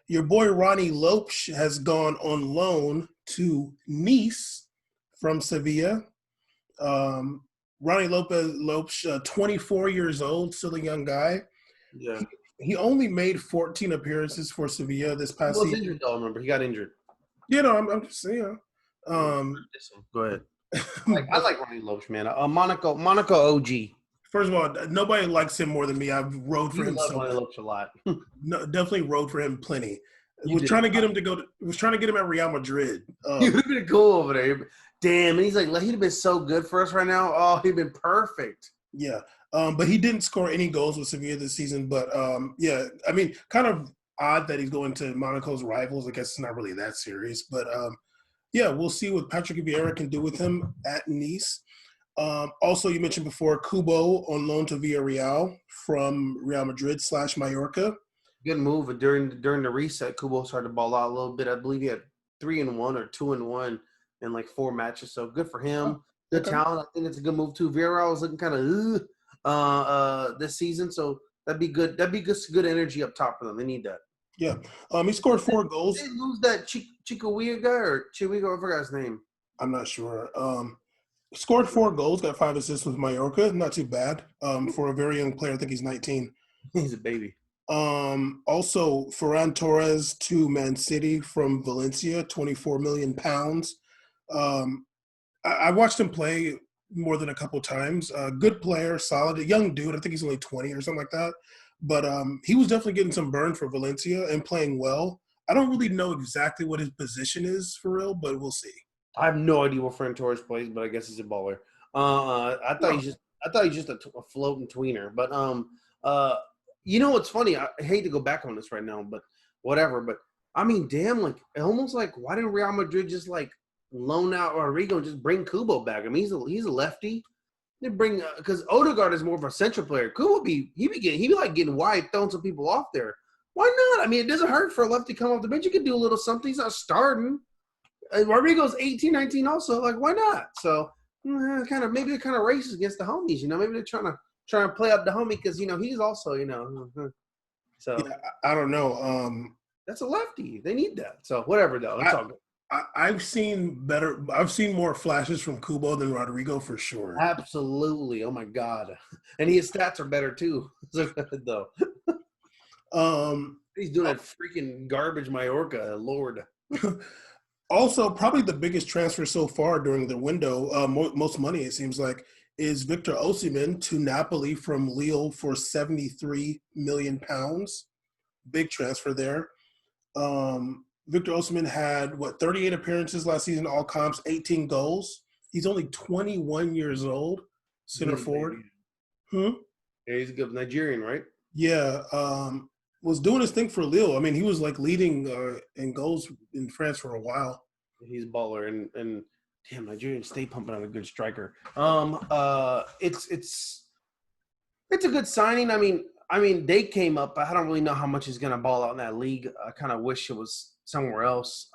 Your boy Ronnie Lopes has gone on loan to Nice from Sevilla. Um, Ronnie Lopes, 24 years old, still a young guy. Yeah. He only made 14 appearances for Sevilla this He past was season. injured though. Remember, he got injured. I'm just um, Go ahead. I but like Ronnie Lopes, man. Monaco OG. first of all, nobody likes him more than me. I've rode for You him love so Ronnie much. Lopes a lot. No, definitely rode for him plenty. You Was did. trying to get him to go. Was trying to get him at Real Madrid. He would have been cool over there. Damn, and he's like, he'd have been so good for us right now. Oh, he'd been perfect. Yeah, but he didn't score any goals with Sevilla this season. But yeah, I mean, kind of odd that he's going to Monaco's rivals. I guess it's not really that serious. But yeah, we'll see what Patrick Vieira can do with him at Nice. Also, you mentioned before Kubo on loan to Villarreal from Real Madrid / Mallorca. Good move. But during the reset, Kubo started to ball out a little bit. I believe he had 3-1 or 2-1 in like 4 matches. So good for Oh, him. Good okay. talent. I think it's a good move too. Vieira was looking kind of this season, so that'd be good. That'd be good energy up top for them. They need that. Yeah. He scored Did 4 goals. they lose that Chicowiga guy or Chiwiga? I forgot his name. I'm not sure. Scored 4 goals, got 5 assists with Mallorca. Not too bad for a very young player. I think he's 19. He's a baby. Also, Ferran Torres to Man City from Valencia, 24 million pounds. I watched him play more than a couple times. Good player, solid, a young dude. I think he's only 20 or something like that. But he was definitely getting some burn for Valencia and playing well. I don't really know exactly what his position is for real, but we'll see. I have no idea what Ferran Torres plays, but I guess he's a baller. No. I thought he's just a floating tweener. But what's funny? I hate to go back on this right now, but whatever. But I mean, damn, like almost like why didn't Real Madrid just like loan out Rodrigo and just bring Kubo back? I mean, he's a lefty. They bring because Odegaard is more of a central player. Kubo he be like getting wide, throwing some people off there. Why not? I mean, it doesn't hurt for a lefty to come off the bench. You can do a little something. He's not starting. Rodrigo's 18, 19 also. Like, why not? So, maybe they're kind of racist against the homies. Maybe they're trying to play up the homie because he's also So Yeah, I don't know. that's a lefty. They need that. So whatever though, it's all good. I've seen better. I've seen more flashes from Kubo than Rodrigo for sure. Absolutely. Oh my god. And his stats are better too. Though he's doing that freaking garbage Mallorca. Lord. Also, probably the biggest transfer so far during the window, most money it seems like, is Victor Osimhen to Napoli from Lille for 73 million pounds. big transfer there. Victor Osimhen had 38 appearances last season, all comps, 18 goals. He's only 21 years old, center He's a forward. baby. Hmm? Yeah, he's a good Nigerian, right? Yeah, was doing his thing for Lille. I mean, he was like leading in goals in France for a while. He's a baller, and damn, Nigerian stay pumping out a good striker. It's a good signing. I mean, they came up. I don't really know how much he's going to ball out in that league. I kind of wish it was somewhere else.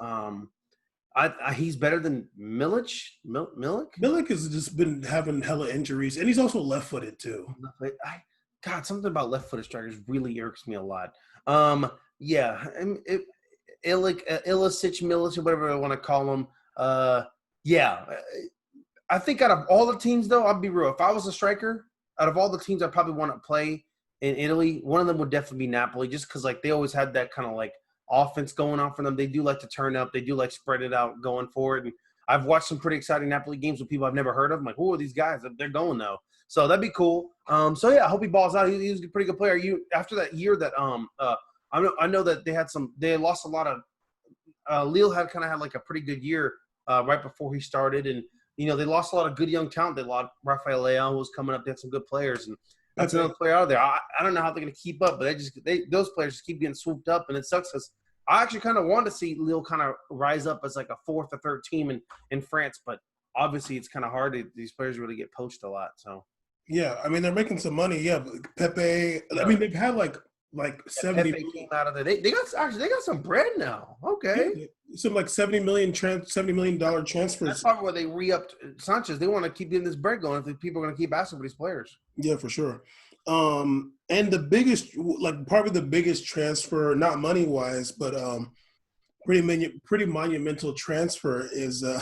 He's better than Milic. Milik. Milik has just been having hella injuries, and he's also left-footed too. God, something about left-footed strikers really irks me a lot. Yeah, Ilicic, Milic, or whatever I want to call him. Yeah, I think out of all the teams, though, I'll be real. If I was a striker, out of all the teams I probably want to play in Italy, one of them would definitely be Napoli, just because like they always had that kind of like offense going on for them. They do like to turn up. They do like spread it out, going for it. And I've watched some pretty exciting Napoli games with people I've never heard of. I'm like, who are these guys? They're going though, so that'd be cool. So yeah, I hope he balls out. He was a pretty good player. You after that year that I know that they lost a lot of Lille had like a pretty good year right before he started, and they lost a lot of good young talent. They lost Rafael Leao, who was coming up. They had some good players, and that's another player out there. I don't know how they're going to keep up, but those players just keep getting swooped up, and it sucks because I actually kind of want to see Lille kind of rise up as like a fourth or third team in France, but obviously it's kind of hard. These players really get poached a lot. So yeah, I mean they're making some money. Yeah, but Pepe. I mean they've had like 70 Pepe came out of there. They got some bread now. Okay. Some like $70 million transfers. That's probably where they re-upped Sanchez. They want to keep getting this bread going if people are going to keep asking for these players. Yeah, for sure. And the biggest, like probably the biggest transfer, not money wise, but pretty monumental transfer is to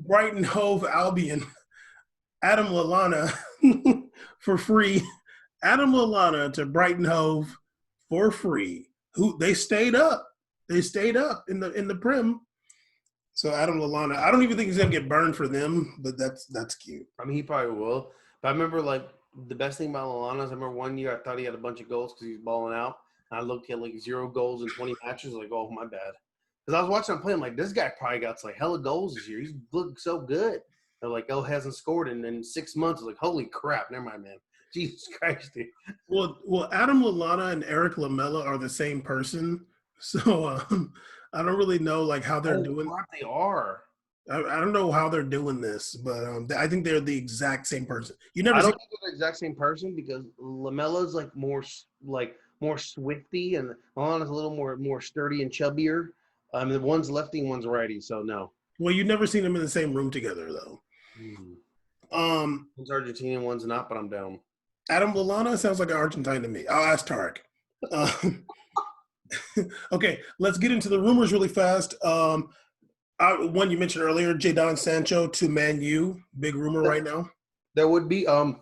Brighton Hove Albion, Adam Lallana for free. Adam Lallana to Brighton Hove for free. Who they stayed up. They stayed up in the Prem. So Adam Lallana, I don't even think he's gonna get burned for them, but that's cute. I mean, he probably will. But I remember like the best thing about Lallana is I remember one year I thought he had a bunch of goals because he was balling out. And I looked at like 0 goals in 20 matches. Like, oh my bad. Because I was watching him play. I'm like, this guy probably got like hella goals this year. He's looking so good. They're like, oh, hasn't scored in 6 months. I was like, holy crap, never mind, man. Jesus Christ, dude. Well, Adam Lallana and Eric Lamela are the same person, so I don't really know like how they're doing. Crap, they are. I don't know how they're doing this, but I think they're the exact same person. I don't think they're the exact same person because Lamela's like more swifty, and Lallana's a little more sturdy and chubbier. The one's lefty, one's righty, so no. Well, you've never seen them in the same room together, though. One's Argentinian, one's not, but I'm down. Adam Lallana sounds like an Argentine to me. I'll ask Tarek. Okay, let's get into the rumors really fast. One you mentioned earlier, Jadon Sancho to Man U. Big rumor right now. There would be. Only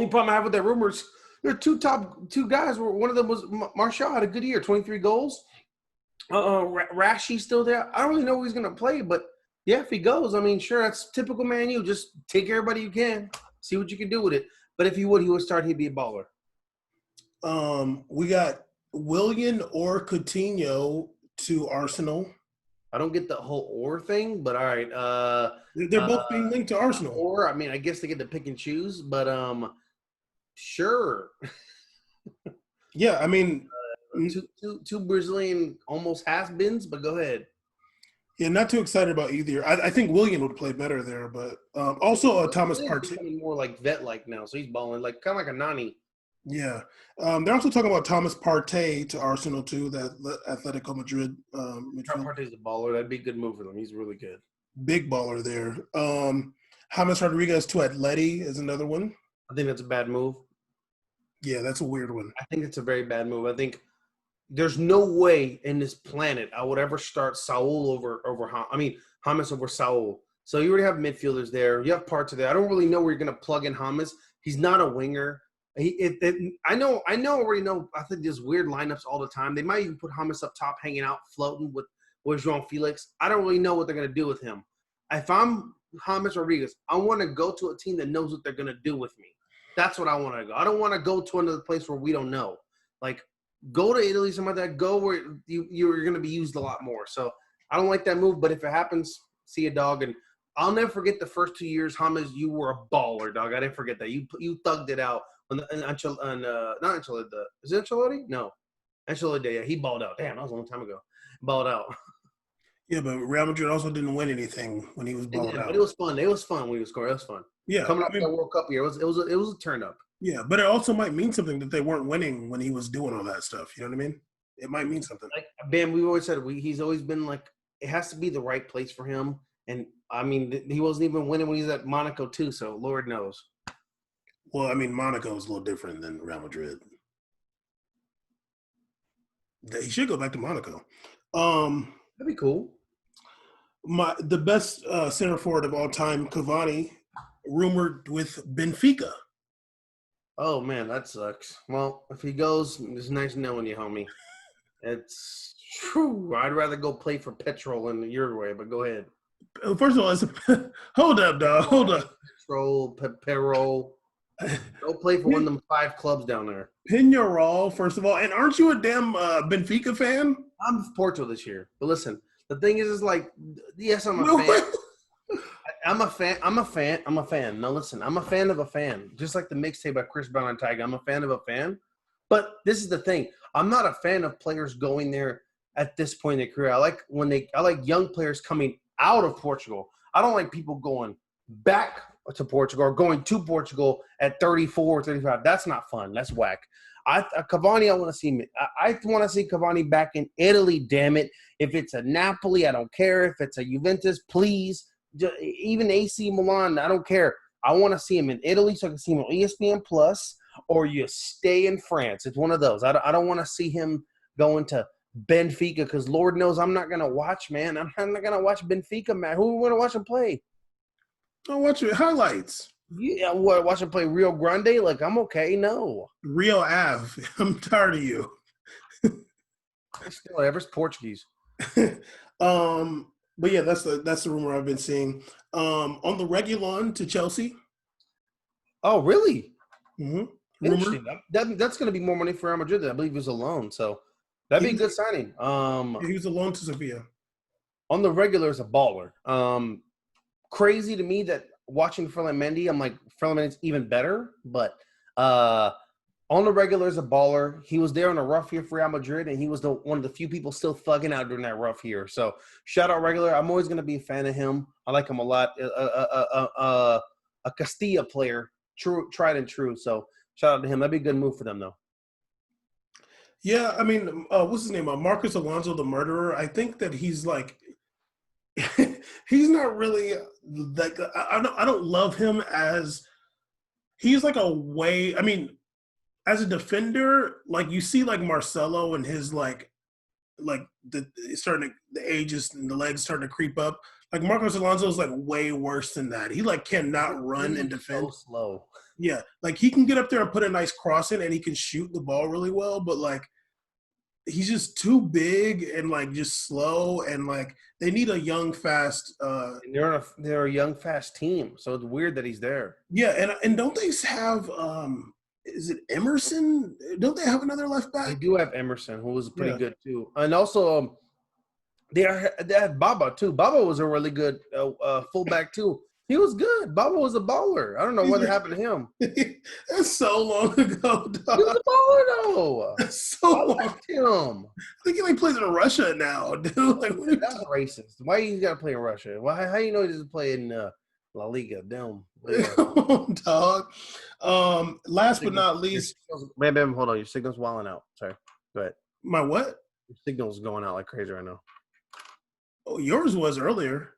problem I have with that rumors, there are two guys. One of them was Martial, had a good year, 23 goals. Rashi's still there. I don't really know who he's going to play, but yeah, if he goes, I mean, sure, that's typical Man U. Just take everybody you can, see what you can do with it. But if he would start, he'd be a baller. We got Willian or Coutinho to Arsenal. I don't get the whole or thing, but all right. They're both being linked to Arsenal. Or, I mean, I guess they get to pick and choose, but sure. Yeah, I mean, two Brazilian almost has-beens, but go ahead. Yeah, not too excited about either. I think Willian would play better there, but also Thomas Partey. He's more like vet-like now, so he's balling like kind of like a Nani. Yeah, they're also talking about Thomas Partey to Arsenal too. That Atletico Madrid. Partey's a baller. That'd be a good move for them. He's really good. Big baller there. James Rodriguez to Atleti is another one. I think that's a bad move. Yeah, that's a weird one. I think it's a very bad move. I think there's no way in this planet I would ever start Saul over James over Saul. So you already have midfielders there. You have Partey there. I don't really know where you're going to plug in James. He's not a winger. I already know. I think there's weird lineups all the time. They might even put James up top, hanging out, floating with João Felix. I don't really know what they're going to do with him. If I'm James Rodriguez, I want to go to a team that knows what they're going to do with me. That's what I want to go. I don't want to go to another place where we don't know. Like, go to Italy, something like that. Go where you're going to be used a lot more. So I don't like that move, but if it happens, see a dog. And I'll never forget the first 2 years, James, you were a baller, dog. I didn't forget that. You thugged it out on not Ancelotti. Is it Ancelotti? No. Ancelotti, yeah, he balled out. Damn, that was a long time ago. Balled out. Yeah, but Real Madrid also didn't win anything when he was They balling did, but out. it was fun. It was fun when he was scoring. It was fun. Yeah, Coming I off that mean, World Cup year, it was a turn up. yeah, but it also might mean something that they weren't winning when he was doing all that stuff. You know what I mean? It might mean something. Like Bam, we've always said he's always been like it has to be the right place for him. And I mean, he wasn't even winning when he was at Monaco too. So Lord knows. Well, I mean, Monaco is a little different than Real Madrid. He should go back to Monaco. That'd be cool. The best center forward of all time, Cavani, rumored with Benfica. Oh man, that sucks. Well, if he goes, it's nice knowing you, homie. It's true. I'd rather go play for Petrol in Uruguay, but go ahead. First of all, hold up, dog. Hold up. Petrol, Perol. Go play for one of them 5 clubs down there. Peñarol, first of all. And aren't you a damn Benfica fan? I'm Porto this year. But listen, the thing is like, yes, I'm a No fan. way. I'm a fan. No, listen, I'm a fan of a fan. Just like the mixtape by Chris Brown and Tiger. I'm a fan of a fan. But this is the thing. I'm not a fan of players going there at this point in their career. I like young players coming out of Portugal. I don't like people going back to Portugal or going to Portugal at 34 or 35. That's not fun. That's whack. Cavani, I want to see him. I want to see Cavani back in Italy, damn it. If it's a Napoli, I don't care. If it's a Juventus, please. Even AC Milan, I don't care. I want to see him in Italy so I can see him on ESPN Plus, or you stay in France. It's one of those. I don't want to see him going to Benfica because Lord knows I'm not going to watch, man. I'm not going to watch Benfica, man. Who want to watch him play? I'll watch your highlights. Yeah, what? Watch him play Rio Grande? Like, I'm okay. No. Rio Ave. I'm tired of you. Still, ever's Portuguese. But yeah, that's the rumor I've been seeing. On the Regulon to Chelsea. Oh, really? Mm-hmm. Interesting. That's going to be more money for Real Madrid than I believe he was a loan. So that'd be a good signing. He was a loan to Sevilla. On the regular is a baller. Crazy to me that watching Ferland Mendy, I'm like, Ferland Mendy's even better. But on the regular is a baller. He was there on a rough year for Real Madrid, and he was one of the few people still thugging out during that rough year. So shout out regular. I'm always going to be a fan of him. I like him a lot. A Castilla player, tried and true. So shout out to him. That'd be a good move for them, though. Yeah, I mean, what's his name? Marcus Alonso, the murderer. I think that he's like, he's not really like. I don't love him as. He's like a way. I mean, as a defender, like you see, like Marcelo and his like the ages and the legs starting to creep up. Like Marcos Alonso is like way worse than that. He like cannot run and defend. So slow. Yeah, like he can get up there and put a nice cross in, and he can shoot the ball really well. But like, he's just too big and like just slow, and like they need a young, fast. They're a young, fast team, so it's weird that he's there. Yeah, and don't they have is it Emerson? Don't they have another left back? They do have Emerson, who was pretty good too, and also they had Baba too. Baba was a really good fullback too. He was good. Baba was a baller. I don't know what happened to him. That's so long ago, dog. He was a baller though. That's so long. Liked him. I think he like plays in Russia now, dude. Like, that's racist. Why you got to play in Russia? Why? How you know he doesn't play in La Liga? Damn. Dog. Last but not least. Bam, hold on. Your signal's wilding out. Sorry. Go ahead. My what? Your signal's going out like crazy right now. Oh, yours was earlier.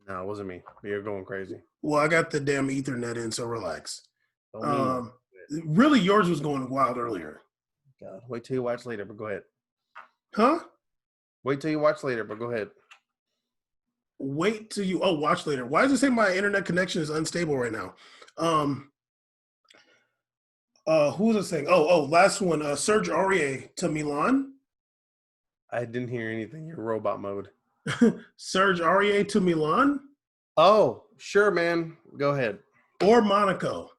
No, it wasn't me. You're going crazy. Well, I got the damn Ethernet in, so relax. Really, yours was going wild earlier. God, wait till you watch later, but go ahead. Huh? Wait till you watch later, but go ahead. Wait till you watch later. Why does it say my internet connection is unstable right now? Who was I saying? Last one. Serge Aurier to Milan. I didn't hear anything. You're robot mode. Serge Aurier to Milan? Oh, sure, man. Go ahead. Or Monaco.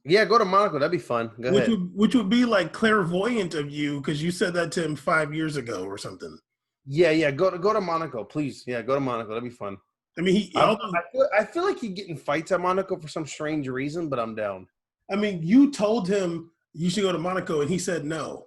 Yeah, go to Monaco. That'd be fun. Go ahead. Which would be like clairvoyant of you because you said that to him 5 years ago or something. Yeah, yeah. Go to Monaco, please. Yeah, go to Monaco. That'd be fun. I mean, he although I feel like he getting fights at Monaco for some strange reason, but I'm down. I mean, you told him you should go to Monaco, and he said no.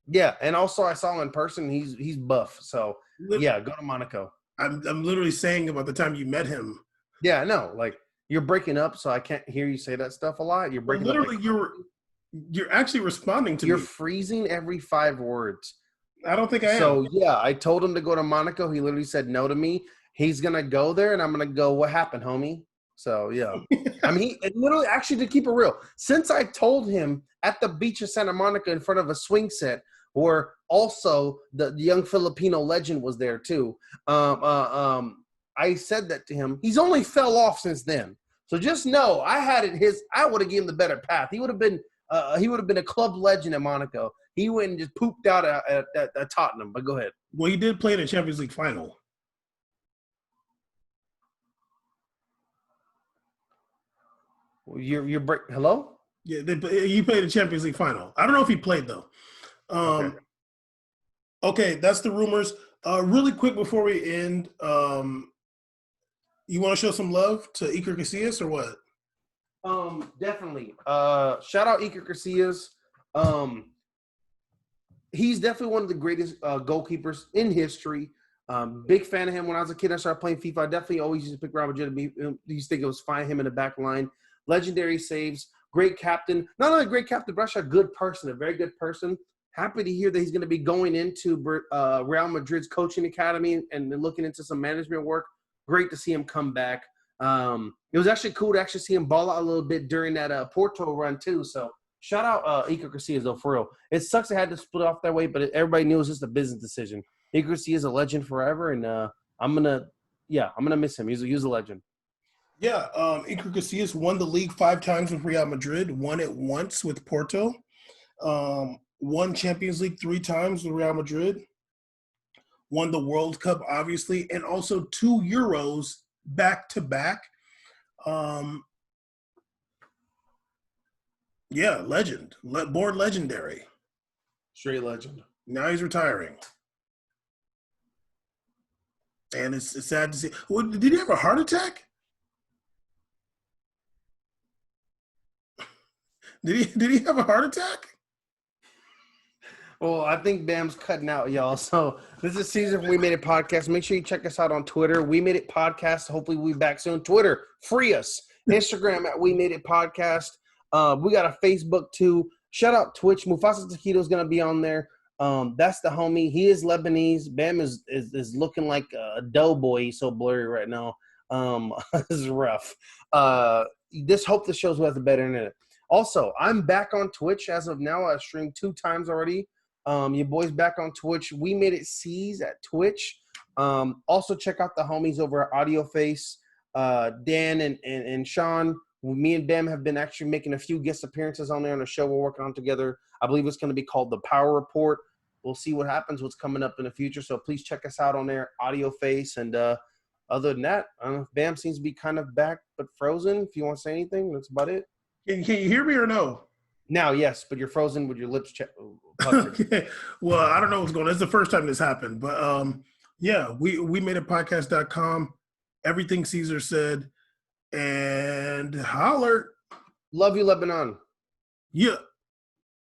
Yeah, and also I saw him in person. He's buff, so yeah, go to Monaco. I'm literally saying about the time you met him. Yeah, no, like you're breaking up, so I can't hear you say that stuff a lot. You're Well, breaking up. literally, Like, you're actually responding to you're me. freezing every 5 words. I don't think I am. So yeah, I told him to go to Monaco. He literally said no to me. He's gonna go there, and I'm gonna go. What happened, homie? So yeah, I mean, he literally actually to keep it real. Since I told him at the beach of Santa Monica in front of a swing set, where also the young Filipino legend was there too. I said that to him. He's only fell off since then. So just know, I had it his. I would have given him the better path. He would have been. He would have been a club legend at Monaco. He went and just pooped out at Tottenham. But go ahead. Well, he did play in the Champions League final. You're break. Hello. Yeah, he played the Champions League final. I don't know if he played though. Okay. Okay, that's the rumors. Really quick before we end, you want to show some love to Iker Casillas or what? Definitely. Shout out Iker Casillas. He's definitely one of the greatest goalkeepers in history. Big fan of him. When I was a kid, I started playing FIFA. I definitely always used to pick Real Madrid. Used to think it was fine him in the back line. Legendary saves. Great captain. Not only a great captain, but actually a good person, a very good person. Happy to hear that he's going to be going into Real Madrid's coaching academy and looking into some management work. Great to see him come back. It was actually cool to actually see him ball out a little bit during that Porto run too. So shout out Iker Casillas though, for real. It sucks it had to split off that way, but everybody knew it was just a business decision. Iker Casillas is a legend forever, and I'm gonna miss him. He's a legend. Yeah, Iker Casillas won the league 5 times with Real Madrid, won it once with Porto, won Champions League 3 times with Real Madrid, won the World Cup, obviously, and also 2 Euros back-to-back. Yeah, legend. Born legendary. Straight legend. Now he's retiring. And it's sad to see. Well, did he have a heart attack? Did he have a heart attack? Well, I think Bam's cutting out, y'all. So this is Caesar from We Made It Podcast. Make sure you check us out on Twitter. We Made It Podcast. Hopefully we'll be back soon. Twitter, free us. Instagram at We Made It Podcast. We got a Facebook too. Shout out Twitch. Mufasa Taquito is going to be on there. That's the homie. He is Lebanese. Bam is looking like a doughboy. He's so blurry right now. This is rough. Just hope the shows will have the better internet. Also, I'm back on Twitch as of now. I streamed 2 times already. Your boy's back on Twitch. We Made It C's at Twitch. Also, check out the homies over at AudioFace. Dan and Sean. Me and Bam have been actually making a few guest appearances on there on a show we're working on together. I believe it's going to be called The Power Report. We'll see what happens, what's coming up in the future. So please check us out on there, AudioFace. And other than that, I don't know if Bam seems to be kind of back but frozen. If you want to say anything, that's about it. Can you hear me or no? Now, yes, but you're frozen with your lips Okay. Well, I don't know what's going on. It's the first time this happened. But, yeah, we made a podcast.com. Everything Caesar said. And holler. Love you, Lebanon. Yeah.